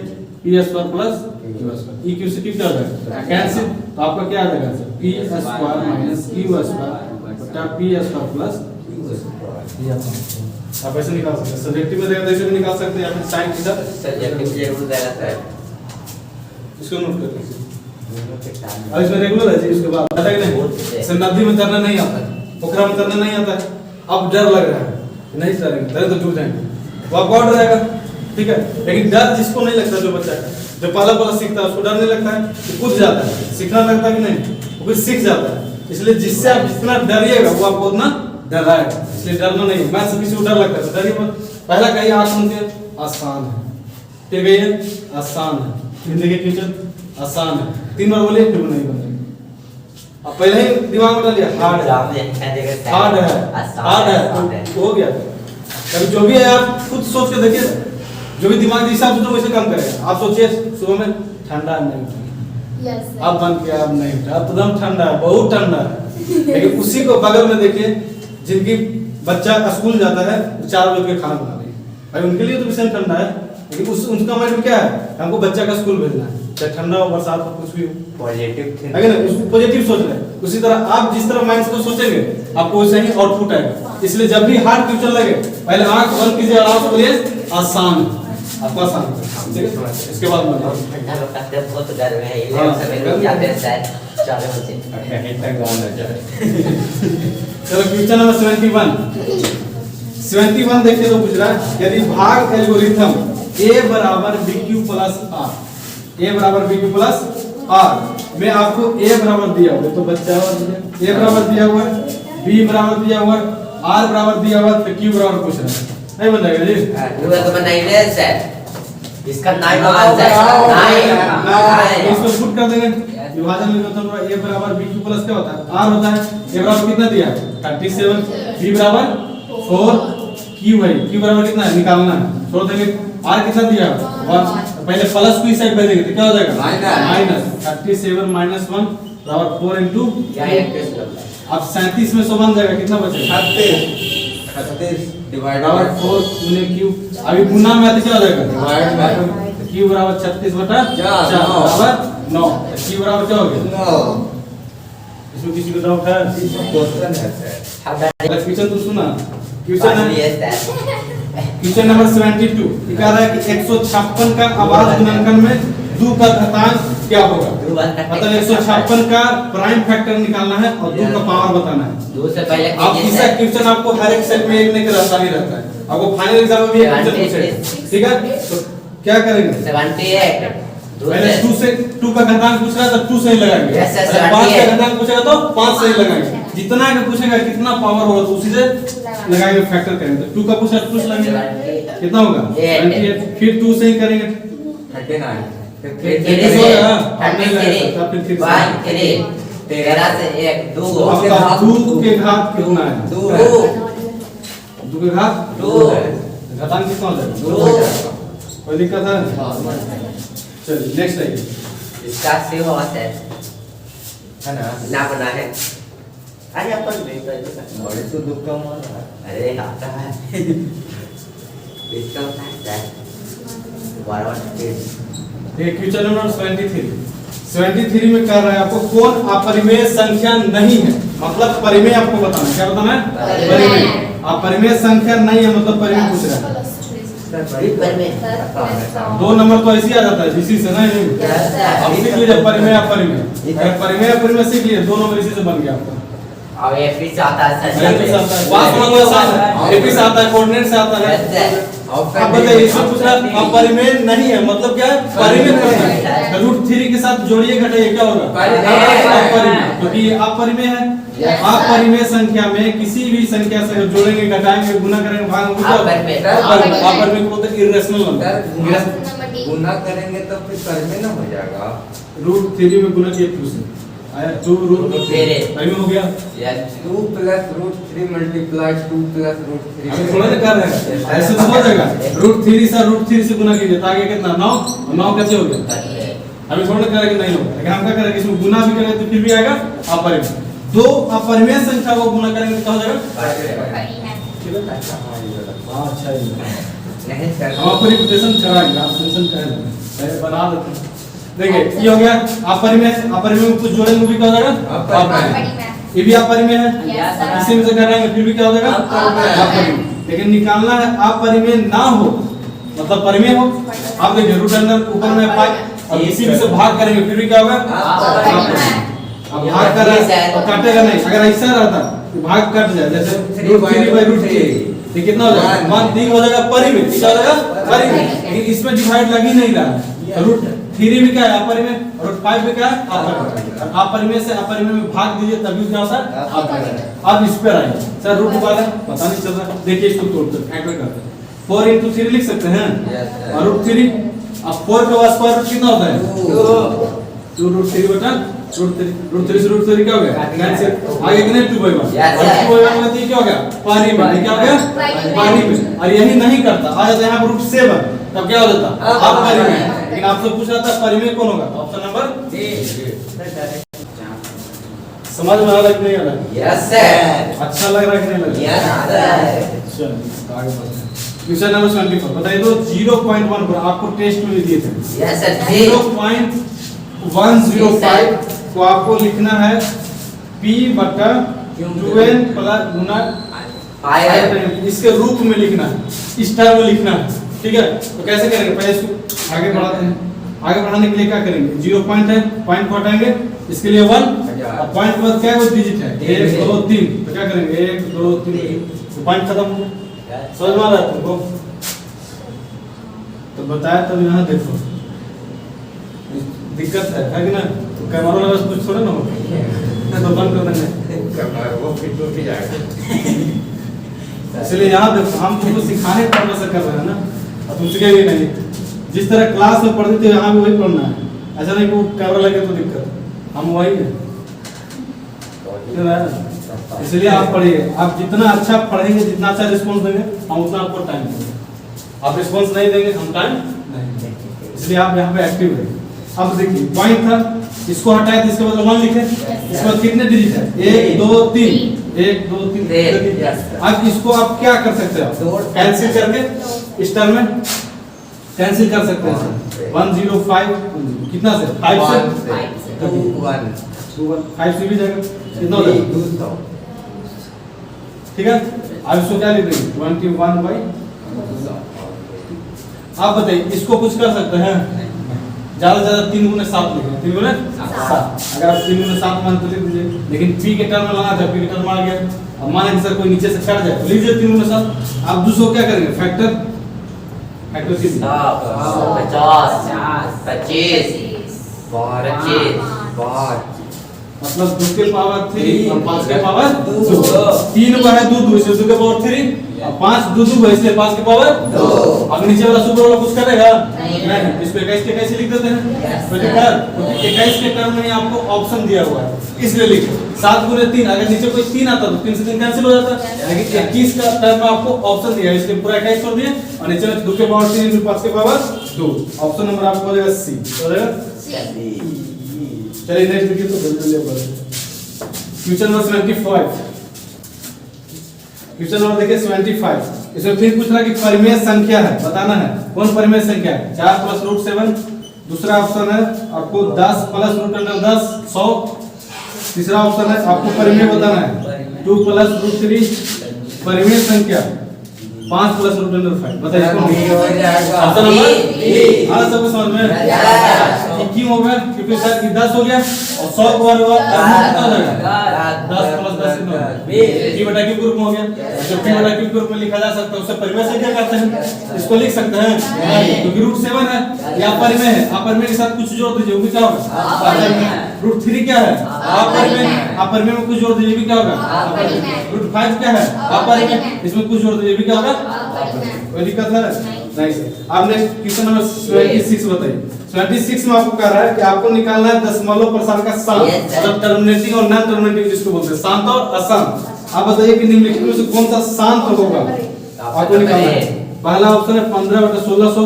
p square plus q square, e q से q क्या हो जाएगा? कैंसिल, तो आपका क्या आ जाएगा sir? p square minus q square बटा p स्क्वायर प्लस आप ऐसे निकाल सकते हैं। सब्जेक्टिव में देखते भी निकाल सकते हैं, या फिर sin थीटा। सब्जेक्टिव जरूर देगा सर। इसको नोट कर लीजिए। अब इसमें रेगुलर है जी, उसके बाद पता है कि नहीं? इसे नदी में तैरना नहीं आता है, पोखरा में तैरना नहीं आता है। अब डर लग रहा है, नहीं तैरेंगे, तैरे तो डूब जाएंगे, वो आपको डर रहेगा, ठीक है। लेकिन डर जिसको नहीं लगता, जो बच्चा है जो पहला सीखता है उसको डर नहीं लगता है, तो कूद जाता है। सीखना लगता है कि नहीं? वो फिर सीख जाता है। इसलिए जिससे आप जितना डरिएगा वो आपको उतना डराएगा, इसलिए डरना नहीं है। मैं से किसी को डर लगता है तो डरिए मत। पहला कहिए आंख मूंद के, आसान है, फिर कहिए आसान है, फिर देखिए टीचर आसान है, 3 बार बोलिए फिर नहीं बनेगा। अब पहले ही दिमाग में डाल लिया हार्ड है, एग्जाम में क्या देगा सर? हार्ड है, आसान हार्ड है, आसान है। तो हो गया। कभी जो भी है आप खुद सोच के देखिए, जो भी दिमाग के हिसाब से तो वैसे काम करेगा। आप सोचिए सुबह में ठंडा नहीं उठा, Yes, sir. अब बंद किया, अब नहीं उठा, अब तो एकदम ठंडा है, बहुत ठंडा है। लेकिन उसी को बगल में देखिए जिनकी बच्चा स्कूल जाता है 4 बजे के खाना बना रही है, भाई उनके लिए तो विषय ठंडा है, लेकिन उनका माइंड में क्या है, हमको बच्चा का स्कूल भेजना है, चाहे ठंडा हो बरसात हो कुछ भी हो, पॉजिटिव है ना, उसको पॉजिटिव सोच रहे हैं। उसी तरह आप जिस तरह माइंड से को सोचेंगे आपको वैसे ही आउटपुट आएगा। इसलिए जब भी हार्ड क्वेश्चन लगे पहले आंख बंद कीजिए, आराम से बोलिए आसान, आपको आसान होगा, ठीक है। इसके बाद ठंडा लोग कहते हैं बहुत गर्म है, ये हाँ, सब लोग जाते हैं सर 4 बजे। चलो क्वेश्चन नंबर 71 देखिए तो पूछ रहा है यदि भाग एल्गोरिथम a बराबर bq प्लस r, a बराबर bq प्लस r में आपको a बराबर दिया हुआ है, तो बच्चा a बराबर दिया हुआ है, b बराबर दिया हुआ है, r बराबर दिया हुआ है, तो q बराबर पूछ रहा है, नहीं बन जाएगा जी। वो तो बनाइए सर, इसका 9 आंसर ना इसको पुट कर देंगे, विभाजन में तो हमरा a बराबर bq प्लस क्या होता है, r होता है, a बराबर कितना दिया है 37, b बराबर 4, q है, q बराबर कितना है निकालना है, छोड़ देंगे, r कितना दिया 1, पहले प्लस को इस साइड भेजेंगे तो क्या हो जाएगा माइनस 37 माइनस 1 बराबर 4 इनटू, अब 37 में 100 बन जाएगा, कितना बचेगा 36 डिवाइड बराबर 4 गुने q, अभी गुना में आते क्या हो जाएगा डिवाइड बाय q बराबर 36 बटा 4 बराबर 9, q बराबर क्या हो गया, 9 इसमें किसी को डाउट है? क्वेश्चन है सर। क्वेश्चन तो सुना, क्वेश्चन नंबर 72 ये कह रहा है कि 156 का आवाज गुणनखंड में 2 का घातांक क्या होगा, मतलब 156 का प्राइम फैक्टर निकालना है और 2 का पावर बताना है। 2 से पहले आप इसका क्वेश्चन आपको हर एक सेट में एक नहीं रहता ही रहता है, आपको फाइनल एग्जाम में भी एक क्वेश्चन पूछेगा, ठीक है। तो क्या करेंगे, 78 पहले 2 से 2 का घातांक पूछ रहा है तो 2 सही लगाएंगे, Yes, sir, अगर 5 का 78 घातांक पूछेगा तो 5 सही लगाएंगे, जितना का पूछेगा कितना पावर होगा तो उसी से लगाएंगे, फैक्टर करेंगे। तो 2 का पूछा 2 से लगाएंगे, कितना होगा 78, फिर 2 सही करेंगे 39 फिर फिर 3 से अब नहीं लगेगा, फिर 3 1 3 13 से 1 2 आपका 2 के घात कितना है, 2 2 के घात 2 घातांक कितना हो जाएगा 2 कोई दिक्कत है? चलिए नेक्स्ट आइए, इसका से हो है है ना ना बना है, अरे अपन नहीं कर बड़े तो दुख का मान अरे आता है इसका होता है बराबर ये क्वेश्चन नंबर 73 में कर रहा है आपको कौन अपरिमेय संख्या नहीं है, मतलब परिमेय आपको बताना है, क्या बताना है परिमेय, अपरिमेय संख्या नहीं है मतलब परिमेय पूछ रहा है। बड़ी पर में 2 नंबर तो ऐसे ही आ जाता है इसी से, नहीं अब सीख लीजिए परिमेय अपरिमेय, अगर परिमेय अपरिमेय सीख लिए 2 नंबर इसी से बन गया आपका। और ये फिर से आता है सर एपी से आता है, पास नंबर से आता है, एपी से आता है, कोऑर्डिनेट से आता है। अब बताइए इसमें पूछ रहा है अपरिमेय नहीं है मतलब क्या है परिमेय करना है, √3 के साथ जोड़िए घटाइए क्या होगा अपरिमेय, क्योंकि ये अपरिमेय है। अपरिमेय संख्या में किसी भी संख्या से जोड़ेंगे घटाएंगे गुना करेंगे भाग अपरिमेय को बोलते हैं इरेशनल नंबर, गुना करेंगे तो फिर परिमेय ना हो जाएगा। √3 में गुना किए 2 से आया 2 √3 हो गया, 2 + √3 मल्टीप्लाई 2 + √3 अभी थोड़ा सा कर रहे हैं ऐसे तो हो जाएगा, √3 से गुना कीजिए तो आगे कितना 9 और 9 कैसे हो गया, अभी थोड़ा करेंगे नहीं होगा, लेकिन हम क्या करेंगे इसमें गुना भी करेंगे तो फिर भी आएगा अपरिमेय। 2 अपरिमेय संख्या को गुना करेंगे तो क्या हो जाएगा, हां अच्छा है नहीं सर हम आपको रिपीटेशन कराएंगे, आप टेंशन करें पहले बना देते हैं। देखिए ये हो गया अपरिमेय, अपरिमेय में कुछ जोड़ेंगे भी क्या हो जाएगा अपरिमेय, ये भी अपरिमेय है, इसी में से कराएंगे फिर भी क्या हो जाएगा अपरिमेय, लेकिन निकालना है अपरिमेय ना हो मतलब परिमेय हो। आप देखिए रूट अंडर ऊपर में 5 और इसी में से भाग करेंगे फिर भी क्या होगा अपरिमेय, अब भाग कर रहा है तो काटेगा नहीं, अगर ऐसा रहता तो भाग कट जाए, जैसे √3 ये कितना हो जाएगा 1 3 हो जाएगा परिमेय, क्या हो जाएगा परिमेय, लेकिन इसमें डिवाइड लग ही नहीं रहा है, √3 भी क्या है अपरिमेय और √5 भी क्या है अपरिमेय, अपरिमेय से अपरिमेय में भाग दीजिए तभी क्या होता है अपरिमेय। अब इस पर आइए सर रूट वाला पता नहीं चल रहा, देखिए इसको तोड़ते हैं ऐड करते हैं, 4 × 3 लिख सकते हैं और √3, अब 4 का स्क्वायर रूट कितना होता है 2 √3 बटा √3 से √3 क्या हो गया कैंसिल आगे कितने 2/1 Yes, और sir. 2/1 में 3 क्या हो गया पारी में ये क्या हो गया पारी में और यही नहीं करता आ जाता यहाँ पर √7 तब क्या हो जाता आप पारी में लेकिन आपसे पूछ रहा था पारी में कौन होगा तो ऑप्शन नंबर समझ में आ रहा है कि नहीं आ रहा है Yes, sir. अच्छा लग रहा है कि नहीं लग Yes, रहा sir. है चलिए आगे बढ़ते हैं क्वेश्चन नंबर 24 बताइए तो 0.1 पर आपको टेस्ट में दिए थे Yes, sir. 0.105 को आपको लिखना है p बटा 2n प्लस गुना इसके रूप में लिखना है इस टर्म में लिखना है ठीक है तो कैसे करेंगे पहले इसको आगे बढ़ाते हैं आगे बढ़ाने के लिए क्या करेंगे 0 पॉइंट है पॉइंट को हटाएंगे इसके लिए 1 और पॉइंट के बाद क्या है वो डिजिट है 1 2 3 तो क्या करेंगे 1 2 3 तो पॉइंट खत्म हो गया समझ में आ रहा है तुमको तो बताया तब यहाँ देखो दिक्कत है कि ना तो कैमरा वाला बस कुछ थोड़ा ना हो तो बंद कर देंगे वो फिट हो जाएगा। इसलिए यहाँ देखो हम तुमको सिखाने पर से कर रहे हैं ना और तुम सीखेंगे नहीं जिस तरह क्लास में पढ़ते थे यहाँ भी वही पढ़ना है ऐसा नहीं कि वो कैमरा लगे तो दिक्कत हम वही है इसलिए आप पढ़िए आप जितना अच्छा पढ़ेंगे जितना अच्छा रिस्पॉन्स देंगे हम उतना आपको टाइम देंगे आप रिस्पॉन्स नहीं देंगे हम टाइम नहीं इसलिए आप यहाँ पे एक्टिव रहिए अब देखिए पॉइंट था इसको हटाए तो इसके बदले 1 लिखे इसके बाद कितने डिजिट है 1 2 3 1 2 3 अब इसको आप क्या कर सकते हो कैंसिल करके इस टर्म में कैंसिल कर सकते हैं 105 कितना से 5 से 2 1 5 से भी जाएगा कितना हो जाएगा ठीक है अब इसको क्या लिख देंगे 21/। आप बताइए इसको कुछ कर सकते हैं ज्यादा से ज्यादा 3 गुना 7 लिखें 3 गुना 7 अगर आप 3 गुना 7 मान तो लिख दीजिए लेकिन p के टर्म में लाना था p के टर्म आ गया अब माने कि सर कोई नीचे से कट जाए तो लीजिए 3 गुना 7 आप दूसरों क्या करेंगे फैक्टर कीजिए 50 25 25 मतलब 2 के पावर 3 और 5 के पावर 2 3 को है 2 2 इसलिए 2 के पावर 3 और 5 2 2 है इसलिए 5 के पावर 2 अब नीचे वाला सुपर वाला कुछ करेगा नहीं इसको 21 के कैसे लिख देते हैं तो लिखा 21 के टर्म में आपको ऑप्शन दिया हुआ है इसलिए लिखो 7 गुने 3 अगर नीचे कोई 3 आता तो 3 से 3 कैंसिल हो जाता लेकिन 21 का टर्म में आपको ऑप्शन दिया है इसलिए पूरा 21 छोड़ दिए और नीचे 2 के पावर 3 5 के पावर 2 ऑप्शन नंबर आपको हो जाएगा सी हो जाएगा चलिए नेक्स्ट देखिए तो जल्दी जल्दी बढ़ते क्वेश्चन नंबर 75 क्वेश्चन नंबर देखिए 75 इसमें फिर पूछ रहा है कि परिमेय संख्या है बताना है कौन परिमेय संख्या है 4 + √7 दूसरा ऑप्शन है आपको 10 + √10 100 तीसरा ऑप्शन है आपको परिमेय बताना है 2 + √3 परिमेय संख्या 5 + √5 बताइए कौन हो जाएगा ऑप्शन नंबर हां सबको समझ में क्यों हो गया क्योंकि सर कि 10 हो गया और 100 को बार कितना हो जाएगा 10 + 10 कितना p बटा q ग्रुप में हो गया जो p बटा q ग्रुप में लिखा जा सकता है उससे परिमेय संख्या करते हैं इसको लिख सकते हैं क्योंकि √7 है या परिमेय है आप परिमेय के साथ कुछ जोड़ दीजिए वो भी क्या होगा √3 क्या है आप परिमेय में कुछ जोड़ दीजिए भी क्या होगा √5 क्या है आप परिमेय इसमें कुछ जोड़ दीजिए भी क्या होगा कोई दिक्कत है नहीं सर अब नेक्स्ट क्वेश्चन नंबर 26 बताइए 26 में आपको कह रहा है कि आपको निकालना है दशमलव प्रसार का शांत मतलब टर्मिनेटिंग और नॉन टर्मिनेटिंग जिसको बोलते हैं शांत और अशांत आप बताइए कि निम्नलिखित में से कौन सा शांत होगा आपको निकालना है पहला ऑप्शन है 15/1600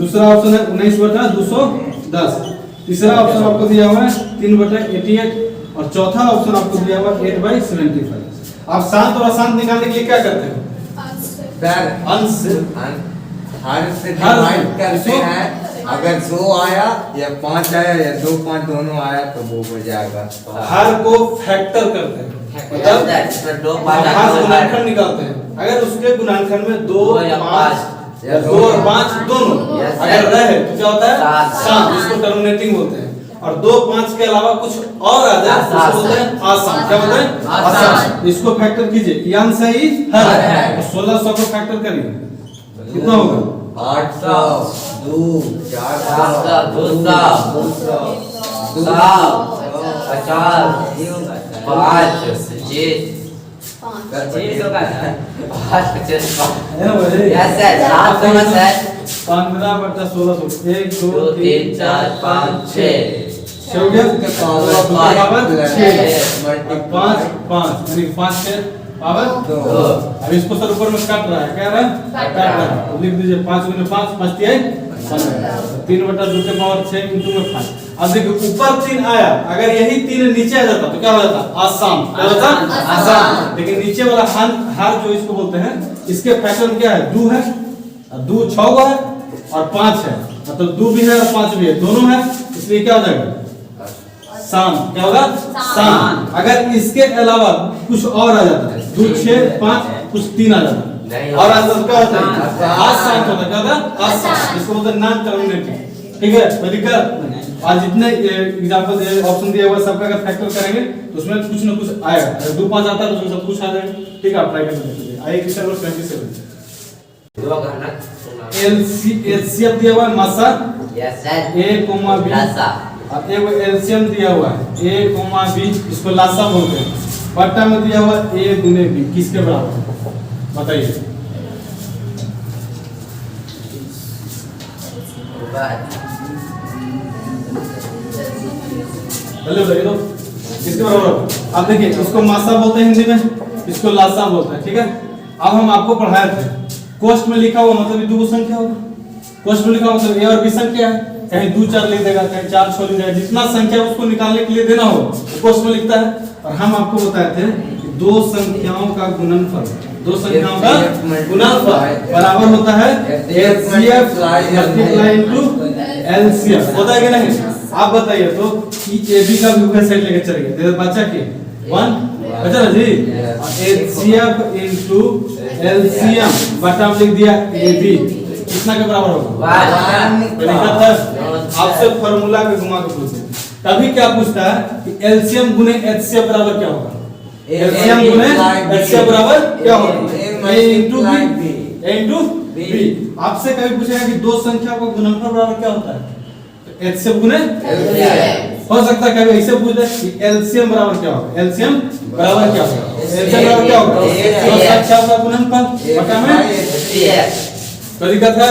दूसरा ऑप्शन है 19/210 तीसरा ऑप्शन आपको दिया हुआ है 3/88 और चौथा ऑप्शन आपको दिया हुआ है 8/75 आप शांत और अशांत निकालने के लिए क्या करते हैं सर अंश हर से डिवाइड करते हैं अगर 100 आया या 5 आया या 2 5 दोनों आया तो वो हो जाएगा हर को फैक्टर करते हैं मतलब इसमें 2 हर गुणनखंड निकालते हैं अगर उसके गुणनखंड में 2 5 या 2 और 5 दोनों अगर रहे तो क्या होता है शांत जिसको टर्मिनेटिंग बोलते हैं और 2 5 के अलावा कुछ और आ जाए तो उसको बोलते हैं आसान क्या बोलते हैं आसान इसको फैक्टर कीजिए ये अंश ही हर है 1600 को फैक्टर करिए कितना होगा 800 2 400 200 50 25 होगा ना 5 50 यस सर 7 होगा सर 15/1600 1 2 3 4 5 6 6 हो गया, उसके पावर उसके पावर 6 मल्टीप्लाई 5 5 यानी 5 के पावर 2। अब इसको सर ऊपर में काट रहा है, क्या रहा है काट रहा है, तो लिख दीजिए 5 गुने 5 5 3 3/2 के पावर 6 into में 5। अब देखिए ऊपर 3 आया, अगर यही 3 नीचे आ जाता तो क्या हो जाता, आसान, क्या होता आसान। लेकिन नीचे वाला हार जो इसको बोलते हैं, इसके फैक्टर में क्या है 2 है, 2 6 है और 5 है, मतलब 2 भी है और 5 भी है, दोनों है, इसलिए क्या हो जाएगा शाम, क्या होगा शाम। अगर इसके अलावा कुछ और आ जाता है 2 6 5 कुछ 3 आ जाता है और आंसर क्या होता है आसान होता है, क्या होता है आसान, इसको बोलते हैं नॉन टर्मिनेटिव। ठीक है, कोई दिक्कत नहीं। आज जितने एग्जांपल ऑप्शन दिया हुआ है सबका अगर फैक्टर करेंगे तो उसमें कुछ ना कुछ आएगा, अगर 2 5 आता है तो उसमें सब कुछ आ जाएगा। ठीक है, आप ट्राई करके देखिए। आइए क्वेश्चन नंबर 27 दो करना एलसीएम दिया हुआ है मासा यस सर a b लासा अब एलसीएम दिया हुआ है a b, इसको लासा बोलते हैं। बट्टा में दिया हुआ a गुने b किसके बराबर है बताइए। चलो बताइए तो किसके बराबर होगा। अब देखिए इसको मासा बोलते हैं हिंदी में, इसको लासा बोलते हैं। ठीक है, अब हम आपको पढ़ाए थे कोष्ठ में लिखा हुआ मतलब दो संख्या होगा, कोष्ठ में लिखा हुआ मतलब a और b संख्या है, कहीं 2 4 लिख देगा, कहीं 4 6 लिख देगा, जितना संख्या उसको निकालने के लिए देना हो कोष्ठ में लिखता है। और हम आपको बताए थे कि दो संख्याओं का गुणनफल, दो संख्याओं का गुणनफल बराबर होता है HCF मल्टीप्लाई इनटू LCF, होता है कि नहीं। आप बताइए तो कि AB का भी ऊपर साइड लेके चलिए, देखो बच्चा के 1 बच्चा जी, HCF इनटू LCM बटा लिख दिया AB, कितना के बराबर होगा 1। आपसे फार्मूला में घुमा के पूछे तभी क्या पूछता है कि LCM गुने HCF बराबर क्या होगा, LCM गुने HCF बराबर क्या होगा A into B। आपसे कभी पूछेगा कि दो संख्या का गुणनफल बराबर क्या होता है, तो HCF गुने हो सकता है कभी ऐसे पूछ दे कि LCM बराबर क्या होगा, LCM बराबर क्या होगा, LCM बराबर क्या होगा दो संख्याओं का गुणनफल बटा में। तो दिक्कत है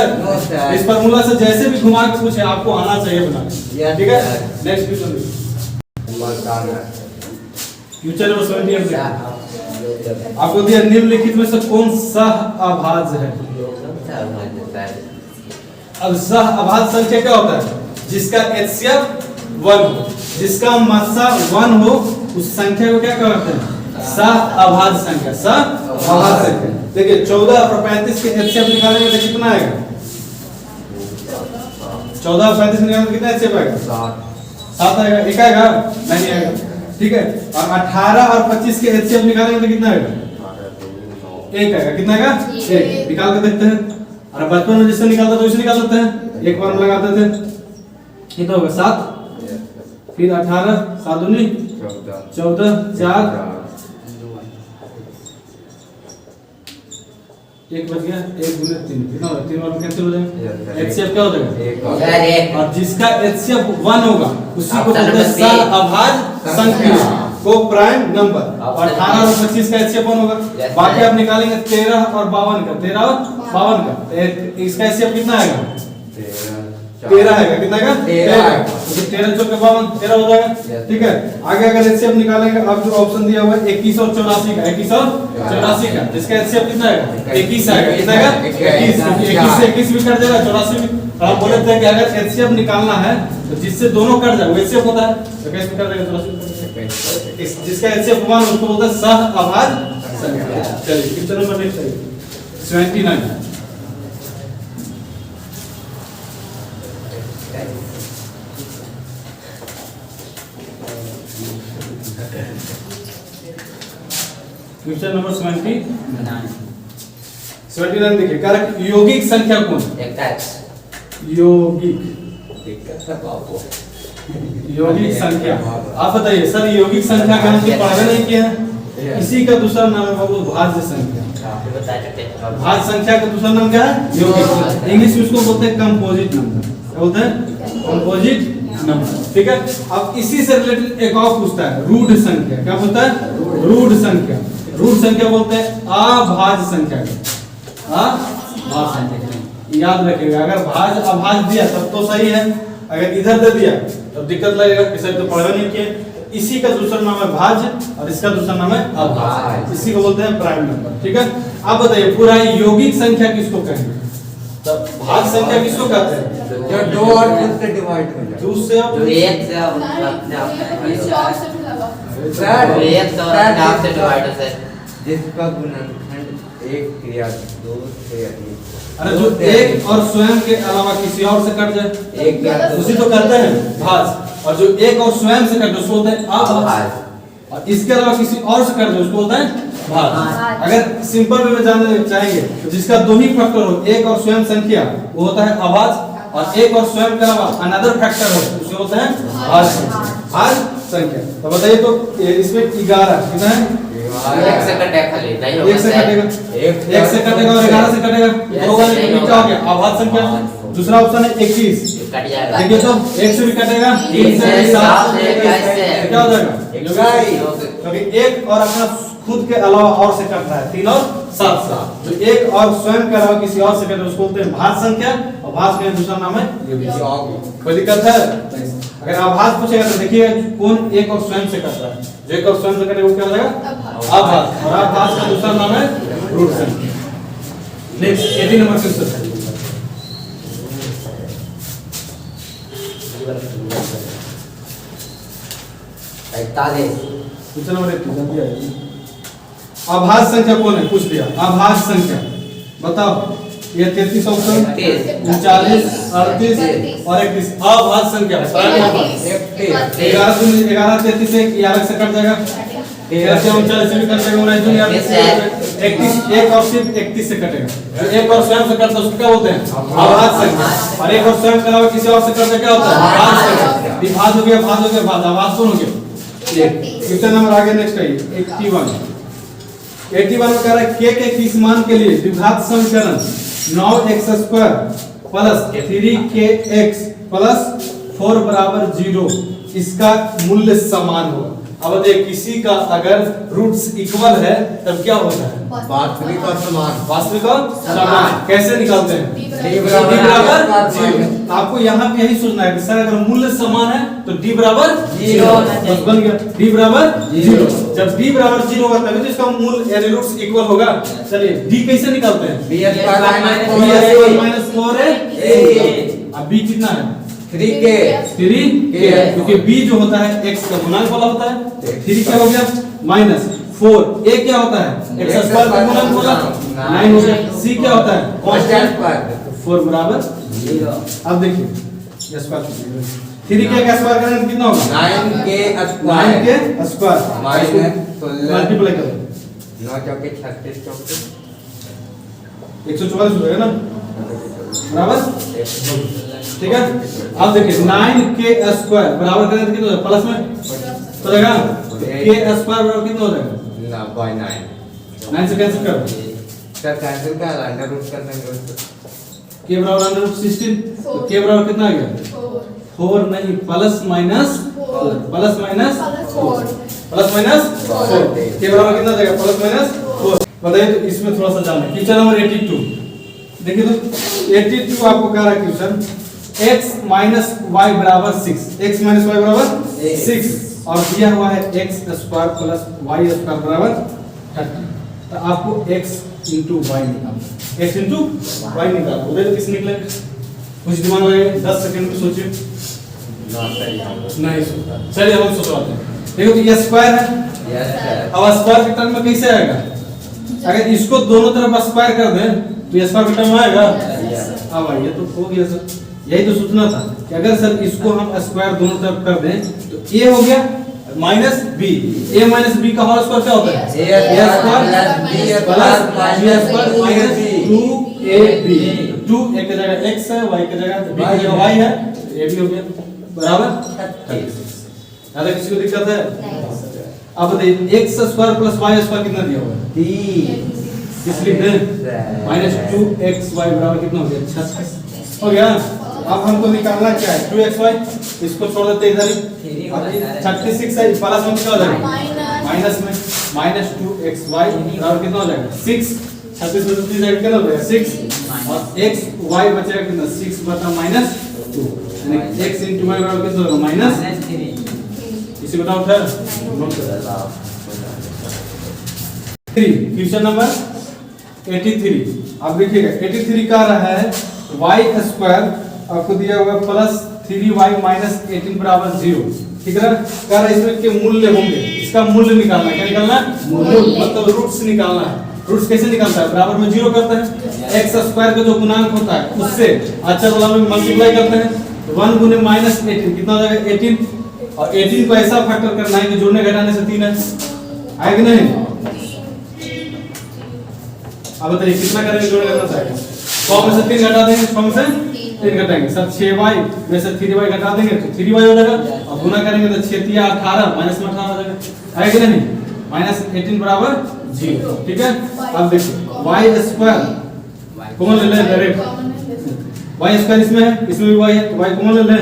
इस फार्मूला से जैसे भी घुमा के पूछे आपको आना चाहिए बना। ठीक है, नेक्स्ट क्वेश्चन फ्यूचर नंबर 78 आपको दिया निम्नलिखित में से कौन सा अभाज्य है। अब सह अभाज्य संख्या क्या होता है, जिसका HCF 1 हो, जिसका मासा 1 हो, उस संख्या को क्या कहते हैं सह अभाज्य संख्या, सह अभाज्य संख्या। देखिए 14 और 35 के HCF निकालेंगे तो कितना आएगा, 14 और 35 निकालेंगे तो कितना HCF आएगा 7 आएगा, एक आएगा नहीं आएगा। ठीक है, और 18 और 25 के HCF निकालेंगे तो कितना आएगा 1 आएगा, कितना आएगा 1। निकाल के देखते हैं, और बचपन में जिससे निकालता तो इसे निकाल सकते हैं, एक बार में लगाते थे, कितना होगा 7, फिर 18 7 दूनी 14 4 एक बच गया, 1 गुने 3 कितना होगा 3 बार कैंसिल हो जाएगा, HCF क्या हो जाएगा और जिसका HCF 1 होगा उसी को बोलते हैं सह अभाज्य संख्या को प्राइम नंबर। और 18 और 25 का HCF 1 होगा, बाकी आप निकालेंगे 13 और 52 का, 13 और 52 का, इसका HCF कितना आएगा 13 आएगा, कितना आएगा 13, तो 13 चौके 52 13 हो जाएगा। ठीक है, आगे अगर HCF निकालेंगे, अब जो ऑप्शन दिया हुआ है 21 और 84 का, 21 और 84 का, जिसका HCF कितना आएगा 21 आएगा, कितना आएगा 21, 21 से 21 भी कट जाएगा 84 भी। तो आप बोले थे कि अगर HCF निकालना है तो जिससे दोनों कट जाए वो HCF होता है, तो कैसे कट जाएगा 84, जिसका HCF 1 उसको बोलते हैं सह अभाज्य संख्या। चलिए कितना नंबर नेक्स्ट है 79। क्वेश्चन नंबर 79 देखिए, कारक यौगिक संख्या कौन, यौगिक यौगिक संख्या। आप बताइए सर यौगिक संख्या का हम पढ़ा नहीं किया है, इसी का दूसरा नाम है बाबू भाज्य संख्या। भाज्य संख्या का दूसरा नाम क्या है यौगिक, इंग्लिश में उसको बोलते हैं कंपोजिट नंबर, क्या बोलते हैं कंपोजिट नंबर। ठीक है, अब इसी से रिलेटेड एक और पूछता है रूढ़ संख्या, क्या बोलता है रूढ़ संख्या। रूढ़ संख्या बोलते हैं अभाज्य संख्या को, अभाज्य संख्या याद रखिएगा, अगर भाज्य अभाज्य दिया तब तो सही है, अगर इधर दे दिया तो दिक्कत लगेगा कि सर तो पढ़ा नहीं किया। इसी का दूसरा नाम है भाज्य और इसका दूसरा नाम है अभाज्य, इसी को बोलते हैं प्राइम नंबर। ठीक है, आप बताइए पूरा यौगिक संख्या किसको कहेंगे? तो भाज्य संख्या किसको कहते हैं? जो दो और तीन से डिवाइड हो जाए। दो से जो एक से अपने आप सर, जो एक से अपने आप से डिवाइड हो सर। जिसका गुणनखंड एक क्रिया दो से अधिक। अरे जो एक और स्वयं के अलावा किसी और से कट जाए एक या दो उसी तो कहते हैं भाज्य, और जो एक और स्वयं से कट जाए उसको बोलते हैं अभाज्य, और इसके अलावा किसी और से कट जाए उसको बोलते हैं भाज्य। अगर सिंपल वे में जानना चाहेंगे तो जिसका दो ही फैक्टर हो, एक और स्वयं संख्या, वो होता है अभाज्य, और एक और स्वयं के अलावा अनदर फैक्टर हो उसे बोलते हैं भाज्य संख्या। भाज्य संख्या तो बताइए तो इसमें 11 कितना है? एक से कटे खाली नहीं होगा एक से कटेगा, एक से कटेगा और 11 से कटेगा, दो वाले में क्या हो गया? अभाज्य संख्या। दूसरा ऑप्शन है 21, कट जाएगा। देखिए तो 1 से भी कटेगा, 3 से, 7 से, 21 से क्या हो जाएगा? क्योंकि एक और अपना खुद के अलावा और से कट रहा है, 3 और 7 से, जो एक और स्वयं के अलावा किसी और से कटे उसको बोलते हैं भाज्य संख्या, और भाज्य का दूसरा नाम है यौगिक। कोई दिक्कत है? अगर अभाज्य पूछेगा तो देखिए कौन एक और स्वयं से कट रहा है, जो एक और स्वयं से कटे वो क्या हो जाएगा? अभाज्य, और अभाज्य का दूसरा नाम है रूट संख्या। नेक्स्ट 18 नंबर क्वेश्चन है। क्वेश्चन नंबर 18 अभाज्य संख्या कौन है? पूछ दिया अभाज्य संख्या बताओ। ये 33 ऑप्शन 39 38 और 31 अभाज्य संख्या। 11 33 से 11 से कट जाएगा, 13 से 39 से भी कट जाएगा, 31 एक और सिर्फ 31 से कटेगा। एक और स्वयं से कटता है उसको क्या बोलते हैं? अभाज्य संख्या। और एक और स्वयं के अलावा किसी और से करते क्या होता है? भाज्य संख्या। विभाज्य हो गया, भाज्य हो गया, भाज्य अभाज्य कौन हो गया? क्वेश्चन नंबर आगे नेक्स्ट है 81 में कह रहा है k के किस मान के लिए द्विघात समीकरण 9x² प्लस 3kx प्लस 4 बराबर 0 इसका मूल्य समान होगा। अब देखिए किसी का अगर रूट्स इक्वल है तब क्या होता है? वास्तविक और समान। वास्तविक और समान कैसे निकालते हैं? d बराबर 0। आपको यहाँ पे यही सोचना है कि सर अगर मूल्य समान है तो d बराबर 0 बस बन गया, d बराबर 0। जब d बराबर 0 होगा तभी तो इसका मूल्य यानी रूट्स इक्वल होगा। चलिए d कैसे निकालते हैं? b² - 4a। अब b कितना है? 3k क्योंकि b जो होता है x का गुणनफल वाला होता है। 3 क्या हो गया? माइनस 4 a क्या होता है? x स्क्वायर का गुणनफल वाला 9 हो गया। c क्या होता है? कांस्टेंट 4 बराबर 0। अब देखिए ये स्क्वायर 3k का स्क्वायर करने कितना होगा? 9k स्क्वायर माइनस मल्टीप्लाई करो 9 चौके 36 चौके 144 हो जाएगा ना बराबर। ठीक है, अब देखिए 9k स्क्वायर बराबर करें तो कितना हो जाएगा? प्लस में तो जाएगा k स्क्वायर बराबर कितना हो जाएगा? ना बाय 9 9 से कैंसिल कर सर कैंसिल कर अंडर रूट कर देंगे उसको। k बराबर अंडर रूट 16 तो k बराबर कितना आ गया? 4 नहीं plus minus 4 plus minus 4 plus minus 4 k बराबर कितना आ जाएगा? Plus minus 4। बताइए तो इसमें थोड़ा सा जाना है। क्वेश्चन नंबर 82 देखिए तो 82 आपको कह रहा है क्वेश्चन x माइनस वाई बराबर 6, x माइनस वाई बराबर 6 और दिया हुआ है x square plus y square बराबर 30। तो आपको x इंटू वाई निकालना है। x इंटू वाई निकालो, उधर तो किस निकलेगा? कुछ दिमाग में 10 सेकंड में सोचिए। नहीं सोचता, चलिए हम सोचवाते हैं। देखो तो ये स्क्वायर है, अब स्क्वायर के टर्म में कैसे आएगा? अगर इसको दोनों तरफ स्क्वायर कर दें तो ये स्क्वायर के टर्म में आएगा। अब भाई ये तो हो गया सर, यही तो सोचना था कि अगर सर इसको हम स्क्वायर दोनों तरफ कर दें तो a हो गया minus b, a minus b का होल स्क्वायर क्या होता है? a square plus b square minus 2ab। 2 एक की जगह x है, y की जगह b की जगह y है, तो a भी हो गया बराबर 36। ज्यादा किसी को दिक्कत है? अब देखिए x square plus y square कितना दिया हुआ है? 3 किस लिख दें? माइनस 2xy बराबर कितना हो गया? 36 हो गया। अब हमको निकालना क्या है? 2xy इसको छोड़ देते इधर ही। 36 है प्लस में क्या हो जाएगा? माइनस में माइनस 2xy बराबर कितना हो जाएगा? 6। 36 में 3 कितना हो जाएगा? 6 और xy बचेगा कितना? 6 बटा माइनस 2 यानी x into y बराबर कितना होगा माइनस इसी को डाउट है नोट करो 3 क्वेश्चन नंबर 83 आप देखिएगा 83 का रहा है y स्क्वायर आपको दिया हुआ प्लस 3y माइनस 18 बराबर 0 ठीक है कह रहा है इसमें के मूल्य होंगे इसका मूल्य निकालना है क्या निकालना है मूल्य मतलब रूट्स निकालना है रूट्स कैसे निकालता है बराबर में 0 करते हैं x स्क्वायर का जो गुणांक होता है उससे अचर वाला में मल्टीप्लाई करते हैं 1 गुने माइनस 18 कितना हो जाएगा 18 और 18 को ऐसा फैक्टर करना है कि जोड़ने घटाने से 3 है आएगा कि नहीं अब बताइए कितना करेंगे जोड़ने करना चाहिए 100 में से 3 घटा देंगे 100 में से 3 घटाएंगे सर 6y में से 3y घटा देंगे तो 3y हो जाएगा और गुना करेंगे तो 6 3 18 माइनस में 18 हो जाएगा आएगा कि नहीं माइनस 18 बराबर 0 ठीक है अब देखिए y स्क्वायर कॉमन ले लें डायरेक्ट y स्क्वायर इसमें है इसमें भी y है तो y कॉमन ले लें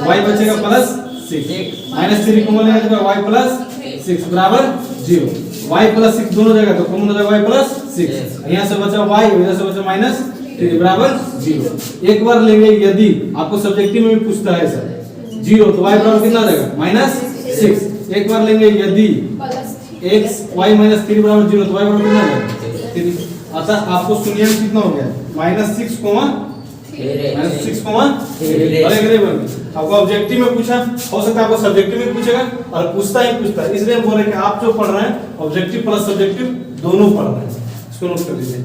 y बचेगा प्लस 6 माइनस 3 कॉमन लेंगे तो y प्लस 6 बराबर 0 y प्लस 6 दोनों जगह तो कॉमन हो जाएगा y प्लस 6 यहाँ से बचा y यहाँ से बचा माइनस 3 बराबर 0 एक बार लेंगे यदि आपको सब्जेक्टिव में भी पूछता है सर 0 तो y बराबर कितना आ जाएगा माइनस 6 एक बार लेंगे यदि x y माइनस 3 बराबर 0 तो y बराबर कितना आ जाएगा 3 अतः आपको शून्य कितना हो गया माइनस 6 कोमा माइनस 6 कोमा आपको ऑब्जेक्टिव में पूछा हो सकता है आपको सब्जेक्टिव में पूछेगा और पूछता है इसलिए हम बोल रहे हैं कि आप जो पढ़ रहे हैं ऑब्जेक्टिव प्लस सब्जेक्टिव दोनों पढ़ रहे हैं इसको नोट कर लीजिए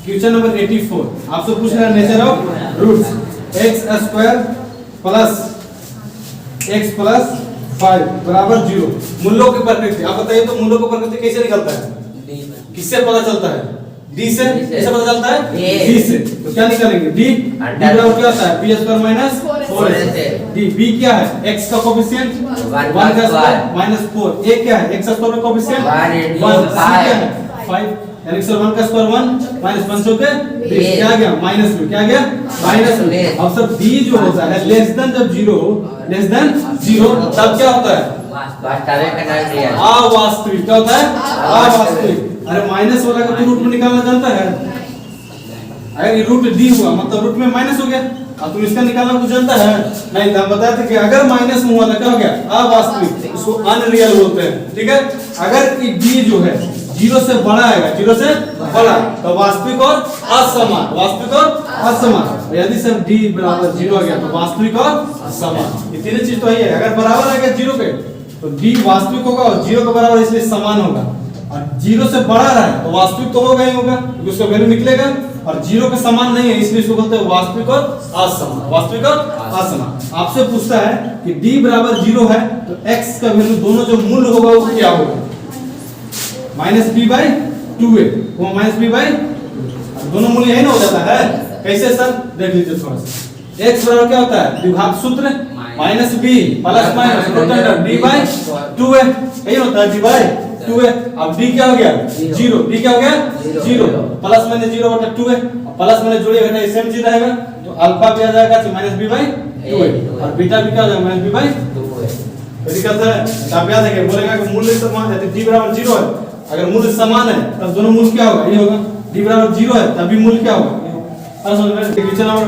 क्वेश्चन नंबर 84 आपसे पूछ रहा है nature of roots x square plus x plus 5 बराबर 0 मूल्यों की प्रकृति आप बताइए तो मूल्यों की प्रकृति कैसे निकलता है किससे पता चलता है d से कैसे पता चलता है d से तो क्या निकालेंगे d बराबर क्या होता है b square minus 4 d b क्या है x का कोएफिशिएंट 1 का स्क्वायर माइनस 4 a क्या है x स्क्वायर का कोएफिशिएंट 1 c क्या है 5 यानी सर 1 का स्क्वायर 1 माइनस 5 होते 20 क्या गया माइनस में क्या गया माइनस में अब सर d जो होता है लेस देन जब 0 तब क्या होता है अवास्तविक क्या होता है अवास्तविक अरे माइनस वाला का रूट में निकालना जानता है अगर ये रूट d हुआ मतलब रूट में माइनस हो गया अब तुम इसका निकालना कुछ जानता है नहीं तो हम बताए थे कि अगर माइनस में हुआ तो क्या हो गया अवास्तविक उसको अनरियल बोलते हैं ठीक है अगर ये d जो है 0 से बड़ा आएगा 0 से बड़ा तो वास्तविक और असमान यदि सर d बराबर 0 आ गया तो वास्तविक और समान ये तीनों चीज तो है अगर बराबर आ गया 0 पे तो d वास्तविक होगा और 0 के बराबर इसलिए समान होगा और 0 से बड़ा रहा है तो वास्तविक तो होगा ही होगा क्योंकि उसका वैल्यू निकलेगा और 0 के समान नहीं है इसलिए इसको बोलते हैं वास्तविक और असमान आपसे पूछता है कि d बराबर 0 है तो x का वैल्यू दोनों जो मूल्य होगा वो क्या होगा माइनस b बाई 2a वो माइनस b बाई दोनों मूल्य यही ना हो जाता है कैसे सर देख लीजिए थोड़ा सा x बराबर क्या होता है विभाग सूत्र minus b plus minus root under d by 2a यही होता है d बाई 2a अब d क्या हो गया 0 d क्या हो गया 0 प्लस माइनस 0 बटा 2a प्लस माइनस जोड़िए घटाइए सेम चीज रहेगा तो अल्फा भी आ जाएगा तो माइनस b बाई 2a और बीटा भी क्या हो जाएगा माइनस b बाई 2a तो निकलता है आप याद रखिए बोलेगा कि मूल्य समान है तो d बराबर 0 है अगर मूल्य समान है तब दोनों मूल्य क्या होगा ये होगा d बराबर 0 है तब भी मूल्य क्या होगा अब समझ में क्वेश्चन नंबर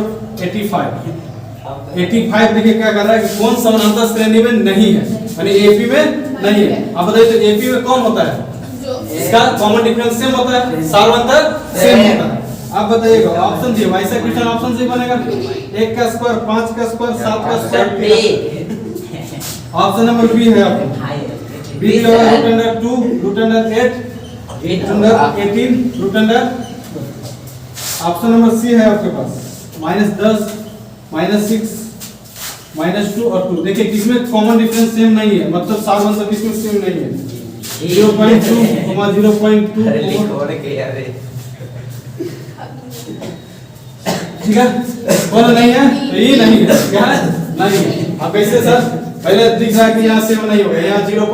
85 देखिए क्या कर रहा है कि कौन समानांतर श्रेणी में नहीं है यानी AP में नहीं है अब बताइए तो AP में कौन होता है इसका कॉमन डिफरेंस सेम होता है सार्वंतर सेम होता है आप बताइएगा ऑप्शन दिए वैसा क्वेश्चन ऑप्शन से बनेगा 1 का स्क्वायर 5 का स्क्वायर 7 का स्क्वायर ऑप्शन नंबर बी है आपको b होगा root under 2 root under 8 root under 18 root under option number C है आपके पास -10 -6 -2 और 2 देखिए किसमें कॉमन डिफरेंस सेम नहीं है मतलब सार्वंतर किसमें सेम नहीं है 0.2 0.2 ठीक है बोलो नहीं है तो ये नहीं है क्या है नहीं है अब कैसे सर पहले दिख रहा है कि यहाँ सेम नहीं होगा यहाँ 0.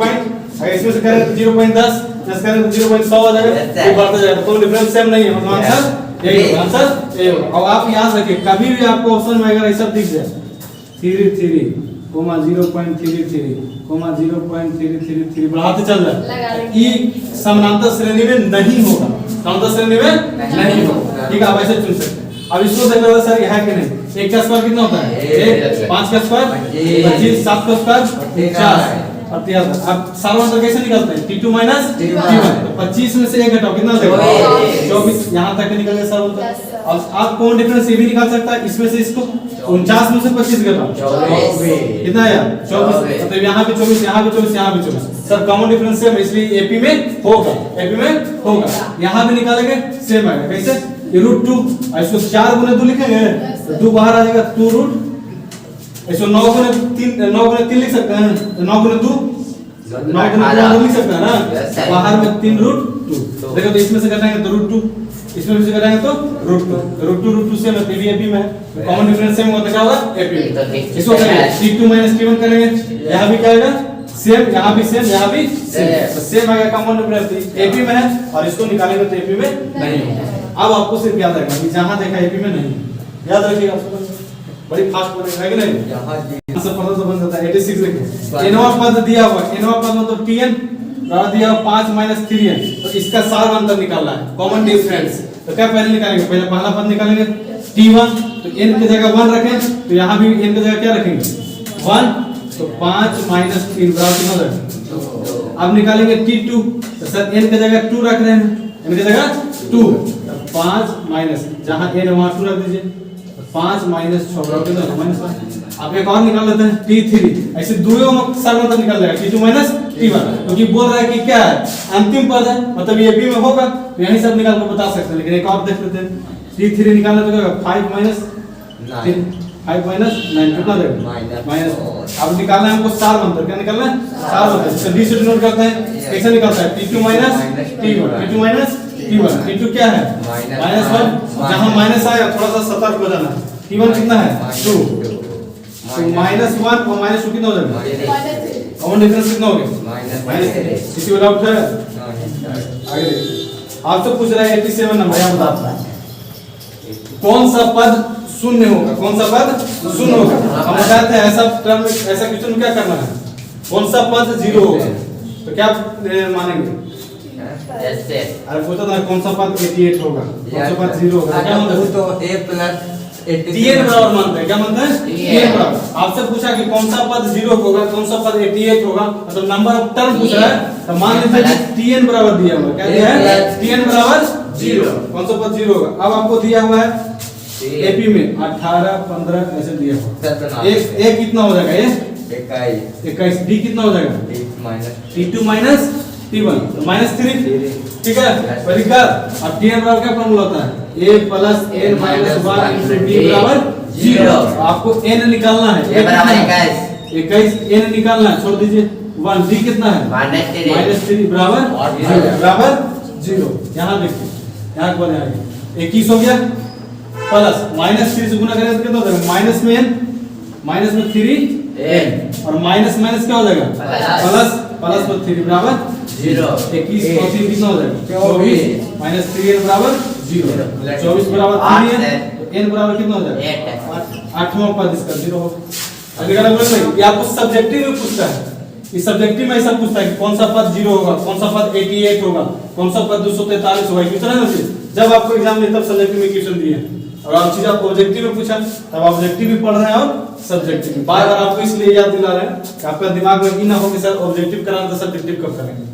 अगर इसमें से करें तो 0.10 प्लस करें तो 0.100 आ जाएगा ये बढ़ता जाएगा तो डिफरेंस सेम नहीं है मतलब आंसर यही होगा आंसर यही होगा अब आप याद रखिए कभी भी आपको ऑप्शन में अगर ऐसा दिख जाए 33 कोमा 0.33 कोमा 0.333 बढ़ाते चल जाए ये समानांतर श्रेणी में नहीं होगा समानांतर श्रेणी में नहीं होगा ठीक है आप ऐसे चुन सकते हैं अब इसको देखना होगा सर, है कि नहीं? 1 का स्क्वायर कितना होता है? 1, 5 का स्क्वायर 25, 7 का स्क्वायर 50 और 73। अब सारा आंसर कैसे निकालते हैं? T2 minus T1। तो 25 में से 1 घटाओ, कितना देगा? 24। यहाँ तक निकल गया सर आंसर। अब आप कॉमन डिफरेंस ये भी निकाल सकता है, इसमें से इसको 49 में से 25 घटाओ, 24। कितना आया? 24। मतलब यहाँ भी 24, यहाँ भी 24, यहाँ भी 24। सर कॉमन डिफरेंस सेम है, इसलिए एपी में होगा, एपी में होगा। यहाँ भी निकालेंगे सेम आएगा। कैसे? ये √2, इसको 4 गुने 2 लिखेंगे तो 2 बाहर आ जाएगा, 2 रूट। इसको 9 गुने 3 लिख सकते हैं, 9 गुने 2 9 गुने 2 लिख सकते हैं ना, बाहर में 3 √2। देखो तो इसमें से घटाएंगे तो √2, इसमें से घटाएंगे तो √2 सेम है, पीवी एपी में है। कॉमन डिफरेंस सेम होता क्या होगा? एपी। इसको करेंगे T2 माइनस T1 करेंगे, यहाँ भी क्या आएगा? सेम, यहाँ भी सेम, यहाँ भी सेम, तो सेम आएगा। कॉमन डिफरेंस एपी में है और इसको निकालेंगे तो एपी में नहीं है। अब आपको सिर्फ याद रखना कि जहाँ देखा एपी में नहीं, याद रखिएगा। बड़ी फास्ट पढ़ेगा है कि नहीं? यहाँ आंसर पता तो बन जाता है। 86 लिखिए। एनवा पद दिया हुआ, एनवा पद मतलब Tn बराबर दिया हुआ 5 माइनस 3n, तो इसका सार अंतर निकालना है, कॉमन डिफरेंस। तो क्या पहले निकालेंगे? पहले पहला पद निकालेंगे T1, तो n की जगह 1 रखें, तो यहाँ भी n की जगह क्या रखेंगे? 1, तो 5 माइनस 3 बराबर कितना होगा? अब निकालेंगे T2, तो सर n की जगह 2 रख रहे हैं, n की जगह 2, 5 माइनस, जहाँ n वहाँ 2 रख दीजिए, 5 माइनस 6 बराबर कितना होगा? -1। अब एक और निकाल लेते हैं T3, ऐसे दोनों में सारा मतलब निकल जाएगा, T2 माइनस T1, क्योंकि बोल रहा है कि क्या है? अंतिम पद है, मतलब ये भी में होगा, तो यही सब निकाल कर बता सकते हैं। लेकिन एक और देख लेते हैं, T3 निकालना तो क्या होगा? 5 माइनस 9, 5 माइनस 9 कितना देगा? माइनस। अब निकालना है हमको सार अंतर, क्या निकालना है? सार अंतर। इसको D से डिनोट करते हैं, कैसे निकलता है? T2 minus T1, T2 minus T1, T2 क्या है? -1। जहां माइनस आया थोड़ा सा सतर्क हो जाना। T1 कितना है? 2, तो -1 और -2 कितना हो जाएगा? कॉमन डिफरेंस कितना हो गया? -3। किसी को डाउट है? आगे देखिए, आपसे पूछ रहा है 87 नंबर, यहाँ बता कौन सा पद शून्य होगा? कौन सा पद शून्य होगा? हम बताते हैं ऐसा टर्म, ऐसा क्वेश्चन में क्या करना है? कौन सा पद 0 होगा? तो क्या मानेंगे? अरे पूछा था कौन सा पद 88 होगा, कौन सा पद 0 होगा? क्या मानते हैं? तो a प्लस Tn बराबर मानते हैं, क्या मानते हैं? Tn बराबर। आपसे पूछा कि कौन सा पद 0 होगा, कौन सा पद 88 होगा, मतलब नंबर ऑफ टर्म पूछ रहा है, तो मान लीजिए कि Tn बराबर दिया हुआ है, क्या दिया है? Tn बराबर 0, कौन सा पद 0 होगा? अब आपको दिया हुआ है एपी में 18, 15 ऐसे दिया हुआ है। एक कितना हो जाएगा? ये 21। डी कितना हो जाएगा? T2 माइनस T1, -3, ठीक है? परिकर। अब Tn बराबर क्या फॉर्मूला होता है? a plus n minus 1 into d बराबर 0। आपको n निकालना है, ये बराबर 21, n निकालना है, छोड़ दीजिए 1। d कितना है? -3 बराबर 0। यहाँ देखिए, यहाँ के बाद आगे 21 हो गया, प्लस -3 से गुना करें तो कितना हो जाएगा? माइनस में n, माइनस में 3n, और माइनस माइनस क्या हो जाएगा? प्लस, प्लस में 3 बराबर 0। 21 और 3 कितना हो जाएगा? 24 माइनस 3n बराबर 0। 24 बराबर 3n, तो n बराबर कितना हो जाएगा? 8वां पद इसका 0 होगा। अगला बोल रहे हैं, ये आपको सब्जेक्टिव में पूछता है, इस सब्जेक्टिव में ऐसा पूछता है कि कौन सा पद 0 होगा, कौन सा पद 88 होगा, कौन सा पद 243 होगा। क्वेश्चन है ना, जब आपको एग्जाम में तब सब्जेक्टिव में क्वेश्चन दिए, और आप चीज आपको ऑब्जेक्टिव में पूछा, तब ऑब्जेक्टिव भी पढ़ रहे हैं और सब्जेक्टिव भी। बार बार आपको इसलिए याद दिला रहे हैं कि आपका दिमाग में ये ना हो कि सर ऑब्जेक्टिव कराना तो सब्जेक्टिव कब करेंगे,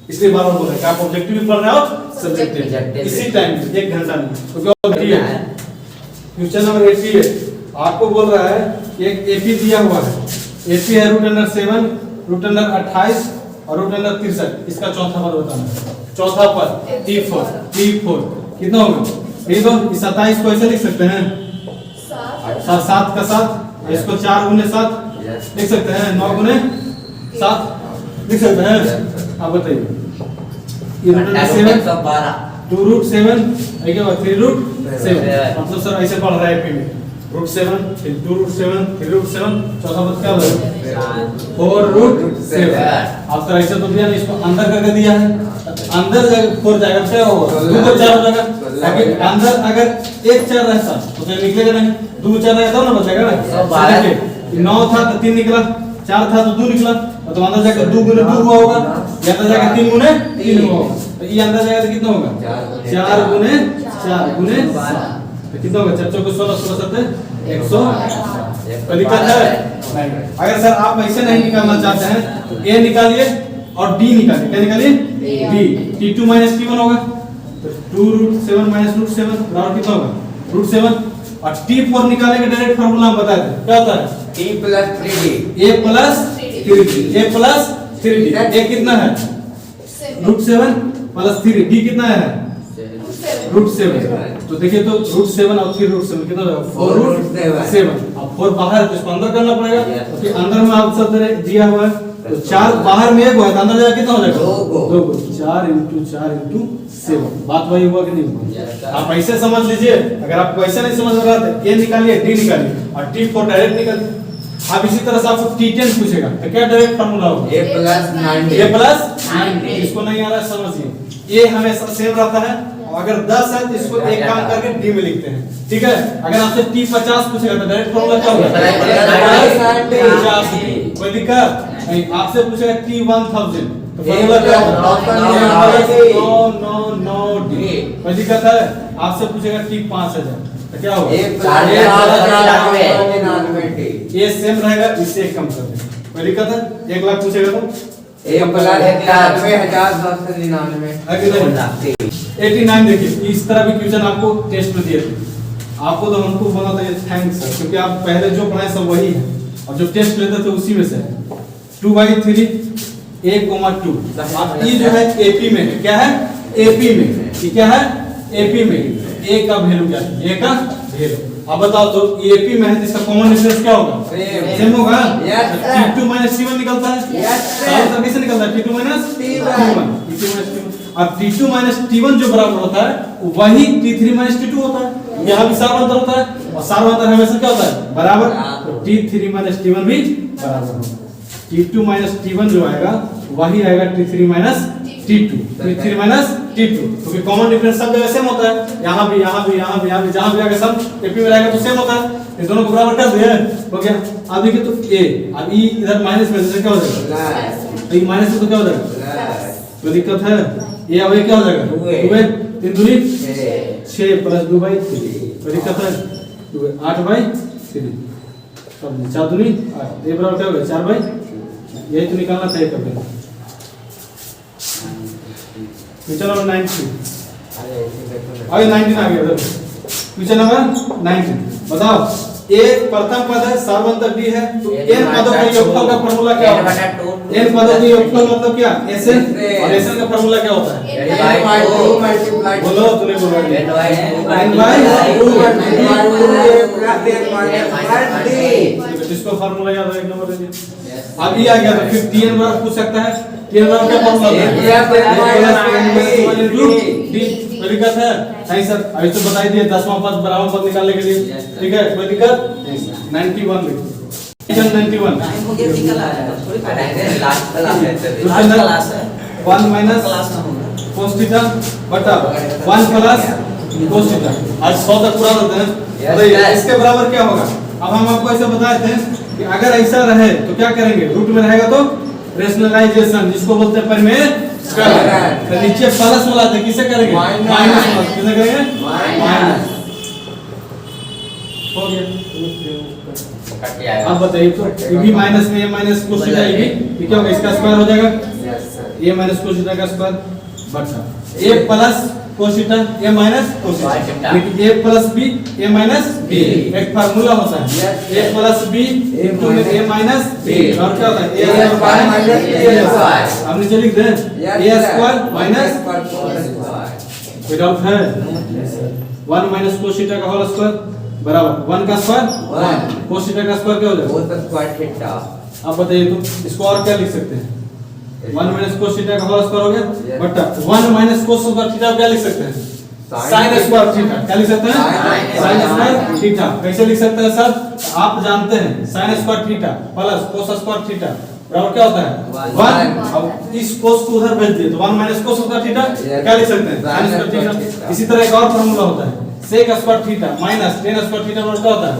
इसलिए बार बार बोल रहे हैं कि आप ऑब्जेक्टिव भी पढ़ रहे हैं और सब्जेक्टिव इसी टाइम 1 घंटा में। तो क्या है? क्वेश्चन नंबर 88 आपको बोल रहा है कि एक एपी दिया हुआ है, एपी है √7, √28 और √63। इसका चौथा पद बताना है। चौथा पद T4 कितना होगा? ये तो 27 को ऐसे लिख सकते हैं, 7 का 7, इसको 4 गुने 7 लिख सकते हैं, 9 गुने 7 लिख सकते हैं। अब बताइए, ये √7, 2√7, क्या हुआ? 3√7, मतलब सर ऐसे पढ़ रहा है एपी में, √7 फिर 2√7 फिर √7, चौथा पद क्या होगा? 4√7। अब सर ऐसे तो दिया नहीं, इसको अंदर करके दिया है, अंदर जाकर 4 जाएगा, क्या होगा? 2 को 4 हो जाएगा। अंदर अगर 1 4 रहता तो निकलेगा नहीं, 2 4 रहता ना बचेगा ना। 9 था तो 3 निकला, 4 था तो 2 निकला, तो अंदर जाकर 2 गुने 2 हुआ होगा, या अंदर जाकर 3 गुने 3 हुआ होगा। तो ये अंदर जाएगा तो कितना होगा? 4 गुने 4 गुने 7। तो कितना होगा 4 चौके 16 16 7 100। कोई दिक्कत है नहीं। अगर सर आप ऐसे नहीं निकालना चाहते हैं तो a निकालिए और d निकालिए। क्या निकालिए d। t2 माइनस t1 होगा तो 2√7 माइनस √7 बराबर कितना होगा √7। और t4 निकालेंगे डायरेक्ट फार्मूला हम बताए थे क्या होता है t plus 3d a plus 3d। a plus 3d a कितना है √7 प्लस 3 d कितना है √7। तो देखिए तो √7 और 3√7 कितना होगा 4√7। अब 4 बाहर है तो इसको अंदर करना पड़ेगा क्योंकि अंदर में आप सब दिया हुआ है तो 4 बाहर में 1 हुआ तो अंदर जाके कितना हो जाएगा 2 को 4 × 4 × 7। बात वही हुआ कि नहीं हुआ। आप ऐसे समझ लीजिए। अगर आपको ऐसे नहीं समझ में रहा तो a निकालिए d निकालिए और t4 डायरेक्ट निकालिए। अब इसी तरह से आपको t10 पूछेगा तो क्या डायरेक्ट फार्मूला होगा a plus 9d a plus 9d। इसको नहीं आ रहा है समझिए a हमेशा सेम रहता है और अगर 10 है तो इसको एक काम करके d में लिखते हैं। ठीक है। अगर आपसे t50 पूछेगा तो डायरेक्ट फार्मूला क्या होगा 50। कोई दिक्कत नहीं। आपसे पूछेगा t1000 तो फार्मूला क्या होगा नो d। कोई दिक्कत है। आपसे पूछेगा t5000 तो क्या होगा ये सेम रहेगा इससे एक कम कर देंगे। कोई दिक्कत है। 1 लाख पूछेगा तो a plus 91,999 89। देखिए इस तरह भी क्वेश्चन आपको टेस्ट में दिए थे। आपको तो हमको बोला था ये थैंक्स सर क्योंकि आप पहले जो पढ़ाए सब वही है और जो टेस्ट लेते थे उसी में से है। 2/3 a, 2। अब ये जो है एपी में है। क्या है एपी में। ये क्या है एपी में। a का वैल्यू क्या है a का वैल्यू। अब बताओ तो एपी में है तो इसका कॉमन डिफरेंस क्या होगा सेम होगा। t2 - t1 निकलता है। सारा कैसे निकलता है t2 - t1। अब t2 - t1 जो बराबर होता है वही t3 - t2 होता है। यहाँ भी सार्वंतर होता है और सार्वंतर हमेशा क्या होता है बराबर। तो t3 - t1 भी बराबर होगा। t2 - t1 जो आएगा वही आएगा t3 - t2। t3 - t2 क्योंकि कॉमन डिफरेंस सब जगह सेम होता है। यहाँ भी यहाँ भी यहाँ भी यहाँ भी जहाँ भी आगे सब एपी में रहेगा तो सेम होता है। इन दोनों को बराबर कर दिए हो गया। अब देखिए तो a अब e इधर माइनस में से क्या हो जाएगा तो माइनस में तो क्या हो जाएगा कोई दिक्कत है। ये अब क्या हो जाएगा 2 3 दूनी 6 प्लस 2/3 कोई दिक्कत है 8/3 सब 4 दूनी 8 ये बराबर क्या होगा 4/। यही तो निकालना था कभी। क्वेश्चन नंबर 19 आगे 19 आ गया। क्वेश्चन नंबर 19 बताओ a प्रथम पद है सार्वंतर d है तो n पदों का योगफल का फार्मूला क्या होगा n पदों का योगफल मतलब क्या sn और sn का फार्मूला क्या होता है बोलो तूने बोला इसको फार्मूला याद है 1 नंबर दे दिया। अब ये आ गया तो फिर tn बराबर पूछ सकता है tn बराबर क्या फार्मूला है d। कोई दिक्कत है नहीं सर अभी तो बता ही दिए 10वां पद बराबर पद निकालने के लिए। ठीक है कोई दिक्कत 91 लिखो 91 1 - cos थीटा बटा 1 प्लस cos थीटा। आज 100 तक पूरा होता है। बताइए इसके बराबर क्या होगा। अब हम आपको ऐसा बताए थे कि अगर ऐसा रहे तो क्या करेंगे रूट में रहेगा तो रेशनलाइजेशन जिसको बोलते हैं परिमेय तो नीचे प्लस मिलाते किसे करेंगे माइनस किसे करेंगे माइनस हो गया। अब बताइए तो ये भी माइनस में ये माइनस cos थीटा ये क्या होगा इसका स्क्वायर हो जाएगा ये माइनस cos थीटा का स्क्वायर बटा a plus cos theta a minus cos theta लेकिन a plus b a minus b एक फार्मूला होता है a plus b into a minus b और क्या होता है a square minus b square. अब नीचे लिख दें a स्क्वायर माइनस कोई डाउट है 1 माइनस cos थीटा का होल स्क्वायर बराबर 1 का स्क्वायर 1 cos थीटा का स्क्वायर क्या हो जाएगा 2 का स्क्वायर थीटा। अब बताइए तो इसको और क्या लिख सकते हैं 1 माइनस cos थीटा का होल स्क्वायर हो गया बटा 1 माइनस cos स्क्वायर थीटा क्या लिख सकते हैं sin स्क्वायर थीटा। क्या लिख सकते हैं sin स्क्वायर थीटा। कैसे लिख सकते हैं सर आप जानते हैं sin square theta plus cos square theta बराबर क्या होता है 1। अब इस cos को उधर भेज दिए तो 1 माइनस cos स्क्वायर थीटा क्या लिख सकते हैं sin स्क्वायर थीटा। इसी तरह एक और फार्मूला होता है sec square theta minus tan square theta बराबर क्या होता है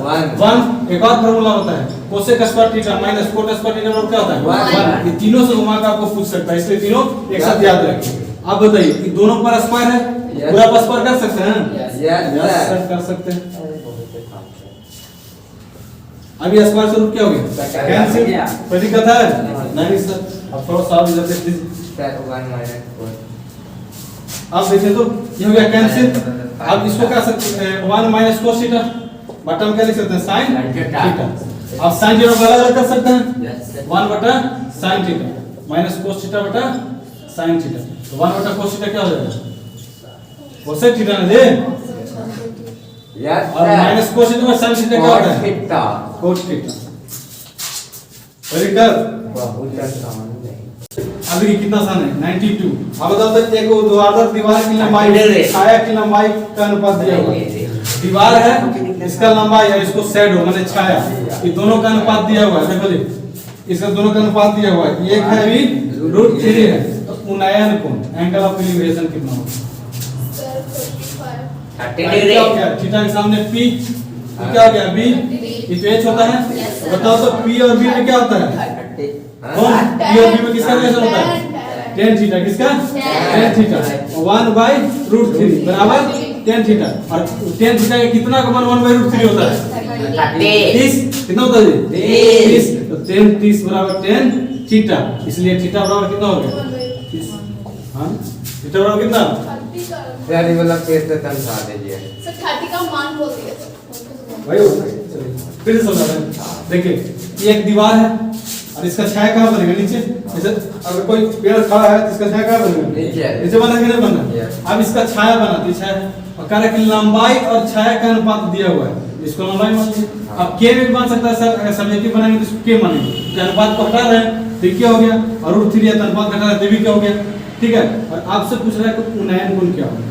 1। एक और फार्मूला होता है cosec square theta minus cot square theta बराबर क्या होता है 1। ये तीनों से घुमा के आपको पूछ सकता है इसलिए तीनों एक साथ याद रखिए। अब बताइए कि दोनों पर स्क्वायर है Yes. पूरा स्क्वायर कर सकते हैं? Yes. Yes, Yes, sir. sir, कर सकते हैं। बहुत अभी स्क्वायर से रूट क्या हो गया? कैंसिल। Yeah. कोई दिक्कत है? नहीं सर। अब थोड़ा सा इधर देख लीजिए। Sir, 1 minus 4. अब देखें तो ये हो गया कैंसिल। अब इसको क्या सकते हैं? 1 माइनस कोस थीटा बटा हम क्या लिख सकते हैं? Sine Sin theta. थीटा। अब साइन थीटा को अलग कर सकते हैं? Yes, sir. 1 बटा sine theta minus cos theta बटा साइन थीटा। तो 1 बटा कोस थीटा क्या हो जाएगा? कोसेक थीटा ना दे। Yes, और sir. माइनस कोस थीटा बटा साइन थीटा क्या होता Cos है? theta. Cos theta. Very good. बहुत आसान है। अब देखिए कितना आसान है 92। अब बताओ तो एक ऊर्ध्वाधर दीवार की लंबाई छाया की लंबाई का अनुपात दिया हुआ है। दीवार है, इसका लंबाई है, इसको शैडो माने छाया, ये दोनों का अनुपात दिया हुआ है। देखो जी, इसका दोनों का अनुपात दिया हुआ है। एक है अभी √3 है, तो उन्नयन कोण एंगल ऑफ एलिवेशन कितना होगा? 30 क्या डिग्री। हो गया? थीटा के सामने p, ये क्या हो गया? b, ये तो h होता है। बताओ तो p और b में क्या होता है? कौन p और b में किसका रिलेशन होता है? tan theta. किसका? tan theta. 1/√3 बराबर tan थीटा। और tan थीटा का कितना का मान 1/√3 होता है? 30। कितना होता है जी? 30। तो tan 30 बराबर tan थीटा। इसलिए थीटा बराबर कितना हो गया? 30। हां, थीटा बराबर कितना? यार ये वाला केस तो समझा दीजिए। सर 30 का मान बोल दिया भाई चलिए फिर से समझा रहे हैं। देखिए ये एक दीवार है और इसका छाया कहाँ बनेगा? नीचे। जैसे अगर कोई पेड़ खड़ा है तो इसका छाया कहाँ बनेगा? नीचे। नीचे बना कि नहीं बना? Yes. अब इसका छाया बनाती छाया और कह रहा है कि लंबाई और छाया का अनुपात दिया हुआ है, इसको लंबाई मान लीजिए। अब के भी बन सकता है सर, अगर सब्जेक्टिव बनाएंगे तो इसको के मानेंगे, तो अनुपात को हटा रहे हैं तो क्या हो गया? और √3 है तो अनुपात घटा रहे हैं तो भी क्या हो गया? ठीक है। और आपसे पूछ रहा है कि उन्नयन कोण क्या होगा?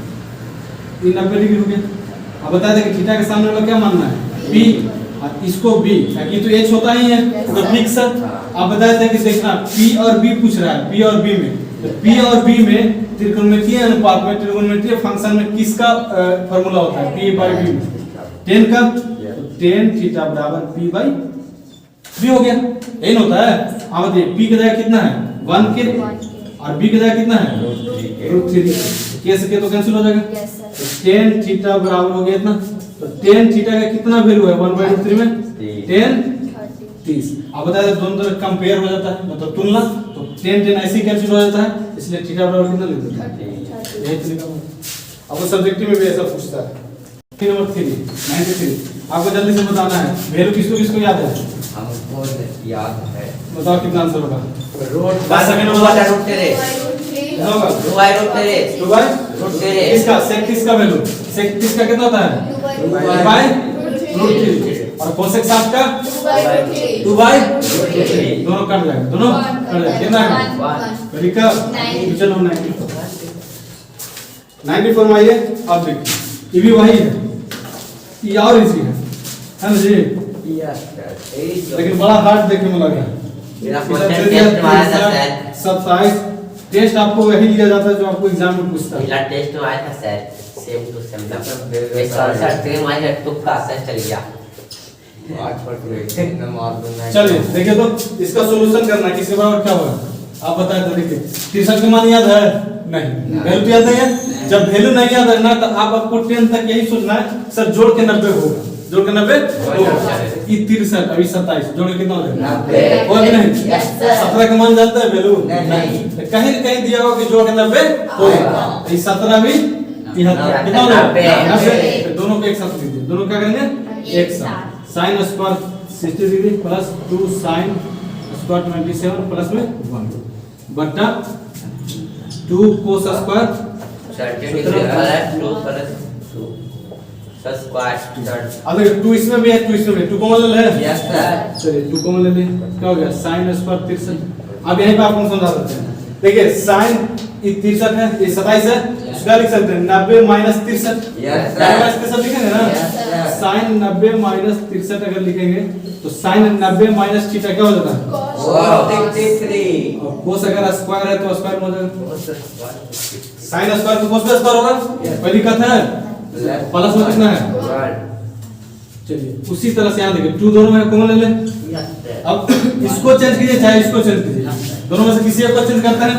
ये 90 डिग्री हो गया। अब बता दें कि थीटा के सामने वाला क्या मानना है? b और इसको b, ताकि तो h होता ही है तो फिक्स है। अब बता दें कि देखना p और b पूछ रहा है, p और b में, तो p और b में त्रिकोणमितीय अनुपात में त्रिकोणमितीय फंक्शन में किसका फार्मूला होता है? p/b में tan का, तो tan थीटा बराबर p/b हो गया। यही ना होता है। अब बताइए p की जगह कितना है? 1 के और b की जगह कितना है? √3 के से के तो कैंसिल हो जाएगा। Yes sir. तो tan थीटा बराबर हो गया इतना। तो tan थीटा का कितना वैल्यू है 1/√3 में? tan 30। अब बताया दोनों तरफ कंपेयर हो जाता है, मतलब तुलना, तो tan ऐसे ही कैंसिल हो जाता है, इसलिए थीटा बराबर कितना लिख देते हैं? यही तरीका है। अब वो सब्जेक्टिव में भी ऐसा पूछता है। नंबर 3 93। आपको जल्दी से बताना है वैल्यू किसको किसको याद है? हमको याद है। बताओ कितना आंसर होगा? रूट 10 सेकंड में बटा बताओ। √3 कितना होगा? 2/√3 2/√3 इसका sec 30 का वैल्यू sec 30 का कितना होता है? 2/√3 और cosec 60 का 2/√3 दोनों कट जाएगा, दोनों कट जाएगा। कितना है? Very good. चलो 94 में आइए। अब देखिए ये भी वही है, ये और इजी है ना जी? Yes sir. लेकिन बड़ा हार्ड देखने में लगा। मेरा क्वेश्चन टेस्ट में आया था सर। 27 टेस्ट आपको वही लिया जाता है जो आपको एग्जाम में पूछता है। मेरा टेस्ट में आया था सर, सेम टू सेम मतलब ये सर सेम आया है, तुक्का सर चल गया। आज पर तो इतना मार दूंगा। चलिए देखिए तो इसका सॉल्यूशन करना है, किसके बराबर क्या होगा आप बताएं तो। देखिए 63 का मान याद है? नहीं। वैल्यू तो याद नहीं है। जब वैल्यू नहीं याद है ना तो आप आपको 10 तक यही सोचना है सर जोड़ के 90 होगा, जोड़ के 90 होगा। ये 63 अभी 27 जोड़ के कितना हो जाएगा? 90 होगा कि नहीं? Yes, sir. 17 का मान जानता है वैल्यू? नहीं। तो कहीं न कहीं दिया होगा कि जोड़ के 90 होगा। तो ये 17 भी 73 कितना हो जाएगा? 90। तो दोनों को एक साथ लिख दीजिए। दोनों क्या करेंगे? एक साथ। sin square 60 degree plus 2 sin square 27 plus में 1 बटा 2 cos square 30 degree plus 2 plus 2 square. अब देखिए 2 इसमें भी है, 2 इसमें भी है। 2 कॉमन ले लें? Yes sir. चलिए 2 कॉमन ले लें। क्या हो गया? sin square 63। अब यहीं पे आपको समझा सकते हैं। देखिए sin ये 63 है, ये 27 है, इसका लिख सकते हैं 90 माइनस 63। Yes, sir. 90 माइनस 63 लिखेंगे ना? Yes, sir. sin 90 माइनस 63 अगर लिखेंगे तो sin 90 माइनस थीटा क्या हो जाता है? Wow, 63. और cos अगर स्क्वायर है तो स्क्वायर में हो जाएगा। sin स्क्वायर तो cos स्क्वायर होगा। Yes. पहली कथ है प्लस में कितना है? One. चलिए उसी तरह से यहाँ देखिए 2 दोनों में कॉमन ले लें। अब इसको चेंज कीजिए चाहे इसको चेंज कीजिए, दोनों में से किसी एक को चेंज करते हैं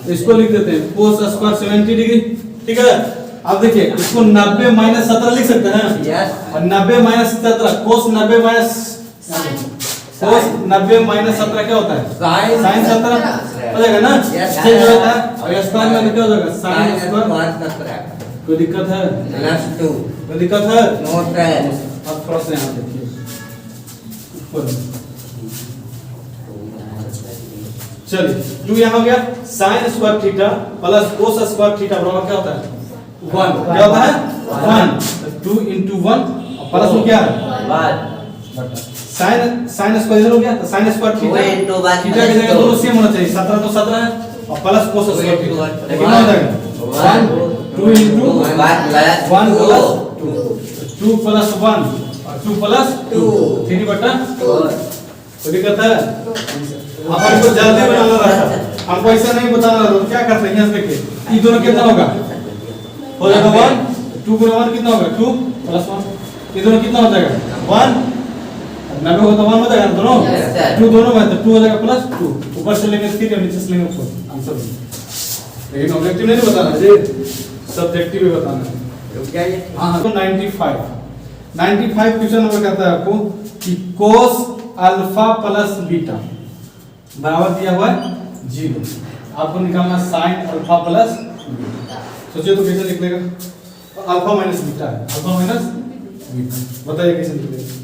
तो इसको लिख देते हैं cos स्क्वायर 70 डिग्री। ठीक है। अब देखिए इसको 90 माइनस 17 लिख सकते हैं यस और 90 माइनस 17 कोस 90 माइनस कोस 90 माइनस 17 क्या होता है साइन साइन 17 हो जाएगा ना Yes. चेंज हो जाता है और स्क्वायर में क्या हो जाएगा साइन स्क्वायर +17 कोई दिक्कत है +2 कोई दिक्कत है नोट है अब प्रश्न यहाँ देखिए ऊपर चलिए 2 यहाँ हो गया sine square theta plus cos square theta बराबर क्या होता है 1 क्या होता है 1 2 into 1 प्लस में क्या है साइन साइन स्क्वायर इधर हो गया तो साइन स्क्वायर 2 into 1 थीटा की जगह दोनों सेम होना चाहिए 17 तो 17 है और प्लस कोस स्क्वायर थीटा कितना हो जाएगा 1 2 into 1 plus 2 plus 1 और 2 plus 2 3 बटा 2 तो दिक्कत है अब हमको जल्दी बनाना रहा हमको ऐसा नहीं बताना रहा तो क्या करते हैं यहाँ से देखिए ये दोनों कितना होगा हो जाएगा 1 2 गुना 1 कितना होगा 2 प्लस 1 ये दोनों कितना हो जाएगा 1 90 हो तो 1 हो जाएगा दोनों Yes, sir. 2 दोनों में तो 2 हो जाएगा प्लस 2 ऊपर से लेंगे 3 और नीचे से लेंगे 4 आंसर लेकिन ऑब्जेक्टिव नहीं बताना जी सब्जेक्टिव ही बताना है रुक जाइए हाँ तो 95 क्वेश्चन नंबर कहता है आपको कि cos अल्फा प्लस बीटा बराबर दिया हुआ है 0 आपको निकालना sin अल्फा प्लस बीटा सोचिए तो कैसे निकलेगा अल्फा माइनस बीटा है अल्फा माइनस बीटा बताइए कैसे निकलेगा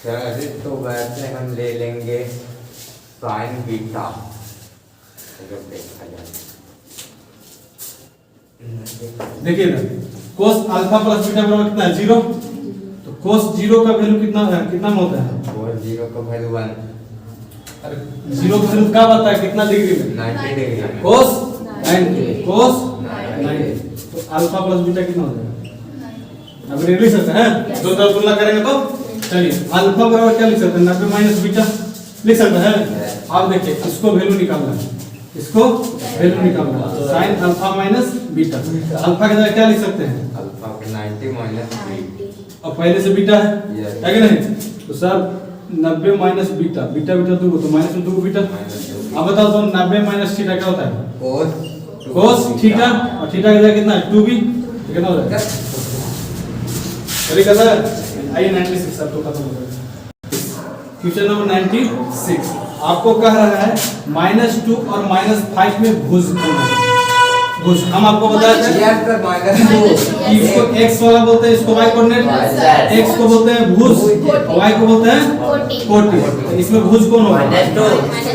चलिए तो वैसे हम ले लेंगे साइन बीटा जब देखा जाए देखिए ना cos अल्फा प्लस बीटा बराबर कितना है 0 तो cos 0 का वैल्यू कितना है कितना में होता है और 0 का वैल्यू 1 अरे 0 का वैल्यू क्या होता है कितना डिग्री में 90 डिग्री cos 90 cos 90 तो अल्फा प्लस बीटा कितना हो जाएगा अब लिख सकते हैं दो तरफ तुलना करेंगे तो चलिए अल्फा बराबर क्या लिख सकते हैं 90 माइनस बीटा लिख सकते हैं अब देखिए इसको वैल्यू निकालना है इसको वैल्यू निकालना है sin alpha minus beta alpha की जगह क्या लिख सकते हैं अल्फा के 90 माइनस 3 अब पहले से बीटा है Yes. है कि नहीं तो sir 90 minus beta beta beta 2 तो माइनस में 2 बीटा अब बताओ तो 90 माइनस थीटा क्या होता है cos cos थीटा और थीटा की जगह कितना है 2b तो कितना हो जाएगा चलिए कैसा है आइए 96 अब तो खत्म हो गया क्वेश्चन नंबर 96 आपको कह रहा है -2 और -5 में भुज भुज हम आपको बताया था yes sir minus 2 कि इसको x वाला बोलते हैं इसको y कोऑर्डिनेट x को बोलते हैं भुज और y को बोलते हैं कोटि तो इसमें भुज कौन होगा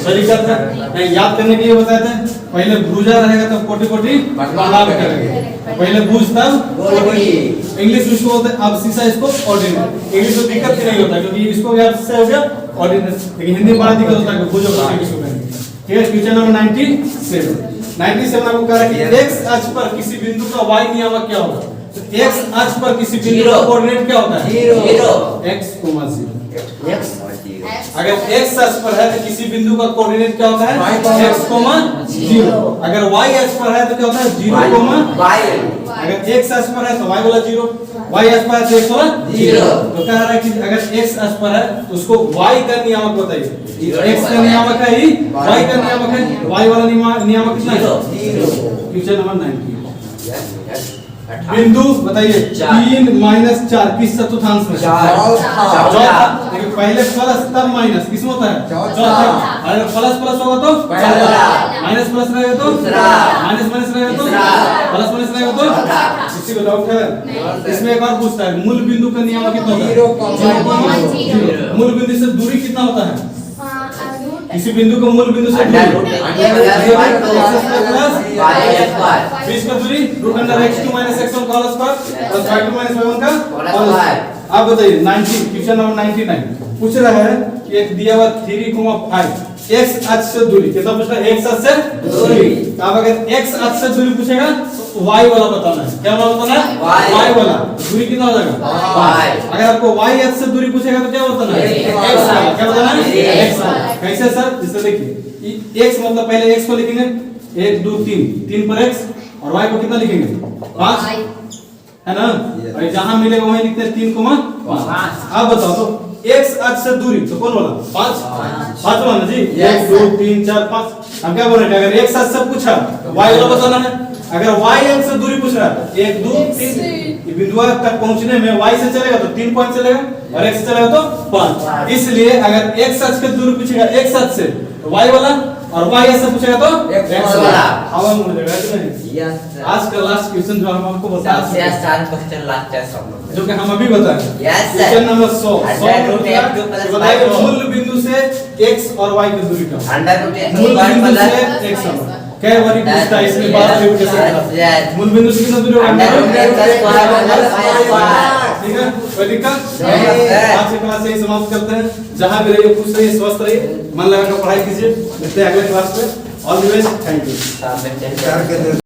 सही करता है याद करने के लिए बताया था पहले भुजा रहेगा तब कोटि कोटि भाग करेंगे पहले भुज तब कोटि इंग्लिश में इसको बोलते हैं अब सीसा इसको ऑर्डिनरी इंग्लिश में दिक्कत नहीं होता क्योंकि इसको याद से हो गया ऑर्डिनरी लेकिन हिंदी में बड़ा दिक्कत होता है कि भुज और किसको कहेंगे ठीक है क्वेश्चन नंबर 97 आपको कह रहा है कि x अक्ष पर किसी बिंदु का y नियामक क्या होगा तो x अक्ष पर किसी बिंदु का कोऑर्डिनेट क्या होता है 0 x 0 अगर x अक्ष पर है तो किसी बिंदु का कोऑर्डिनेट क्या होता है x 0 अगर y अक्ष पर है तो क्या होता है 0 अगर x अक्ष पर है तो y वाला 0 y अक्ष पर है तो x वाला 0 तो कह रहा है कि अगर x अक्ष पर है तो उसको y का नियामक बताइए x का नियामक है ही y का नियामक है y वाला नियामक कितना है 0 क्वेश्चन नंबर 90 बिंदु बताइए 3 माइनस 4 किस चतुर्थांश में चौथा देखिए पहले प्लस तब माइनस किस में होता है चौथा अगर प्लस प्लस होगा तो माइनस प्लस रहेगा तो माइनस माइनस रहेगा तो प्लस माइनस रहेगा तो किसी को डाउट है इसमें एक और पूछता है मूल बिंदु का नियम कितना होता है 0 मूल बिंदु से दूरी कितना होता है किसी बिंदु को मूल बिंदु से दूरी बीच का दूरी रूट अंडर x2 - x1 का whole square plus y2 - y1 का होल स्क्वायर आप बताइए 90 क्वेश्चन नंबर 99 पूछ रहा है कि एक दिया हुआ 3,5 x अक्ष से दूरी कितना पूछ रहा है x अक्ष से दूरी अब अगर x अक्ष से दूरी पूछेगा तो y वाला बताना है क्या वाला बताना है y वाला दूरी कितना हो जाएगा y अगर आपको y अक्ष से दूरी पूछेगा तो क्या बताना है x वाला क्या बताना है x वाला कैसे सर जैसे देखिए x मतलब पहले x को लिखेंगे 1 2 3 पर x और y को कितना लिखेंगे 5 है ना और जहां मिलेगा वहीं लिखते हैं 3, 5 आप बताओ तो x अक्ष से दूरी तो कौन वाला 5 वाला ना जी 1 2 3 4 5 हम क्या बोल रहे हैं अगर x अक्ष से पूछा तो y वाला बताना है अगर y अंक से दूरी पूछ रहा है तो 1 2 3 ये बिंदु तक पहुंचने में y से चलेगा तो 3 पॉइंट चलेगा और x से चलेगा तो 5। इसलिए अगर x अक्ष की दूरी पूछेगा x अक्ष से तो y वाला और y अक्ष से पूछेगा तो x वाला हवा में उड़ जाएगा कि नहीं। यस आज का लास्ट क्वेश्चन जो हम आपको बता सबसे रहे हैं आसान क्वेश्चन लास्ट है सब लोग जो कि हम अभी बताएंगे Yes, sir. Question number 100 Under root x two plus बताइए y मूल बिंदु से x और y की दूरी का अंडर रूट x मूल स्क्वायर बिंदु से प्लस x और कई बार पूछता है इसमें बात भी कैसे करता Yes. मूल बिंदु से कितना दूरी होगा under root x square plus y square ठीक है कोई दिक्कत नहीं है। आज की क्लास यही समाप्त करते हैं। जहां भी रहिए खुश रहिए स्वस्थ रहिए मन लगाकर पढ़ाई कीजिए। मिलते हैं अगले क्लास में। All the best thank you. सामने चल करके दे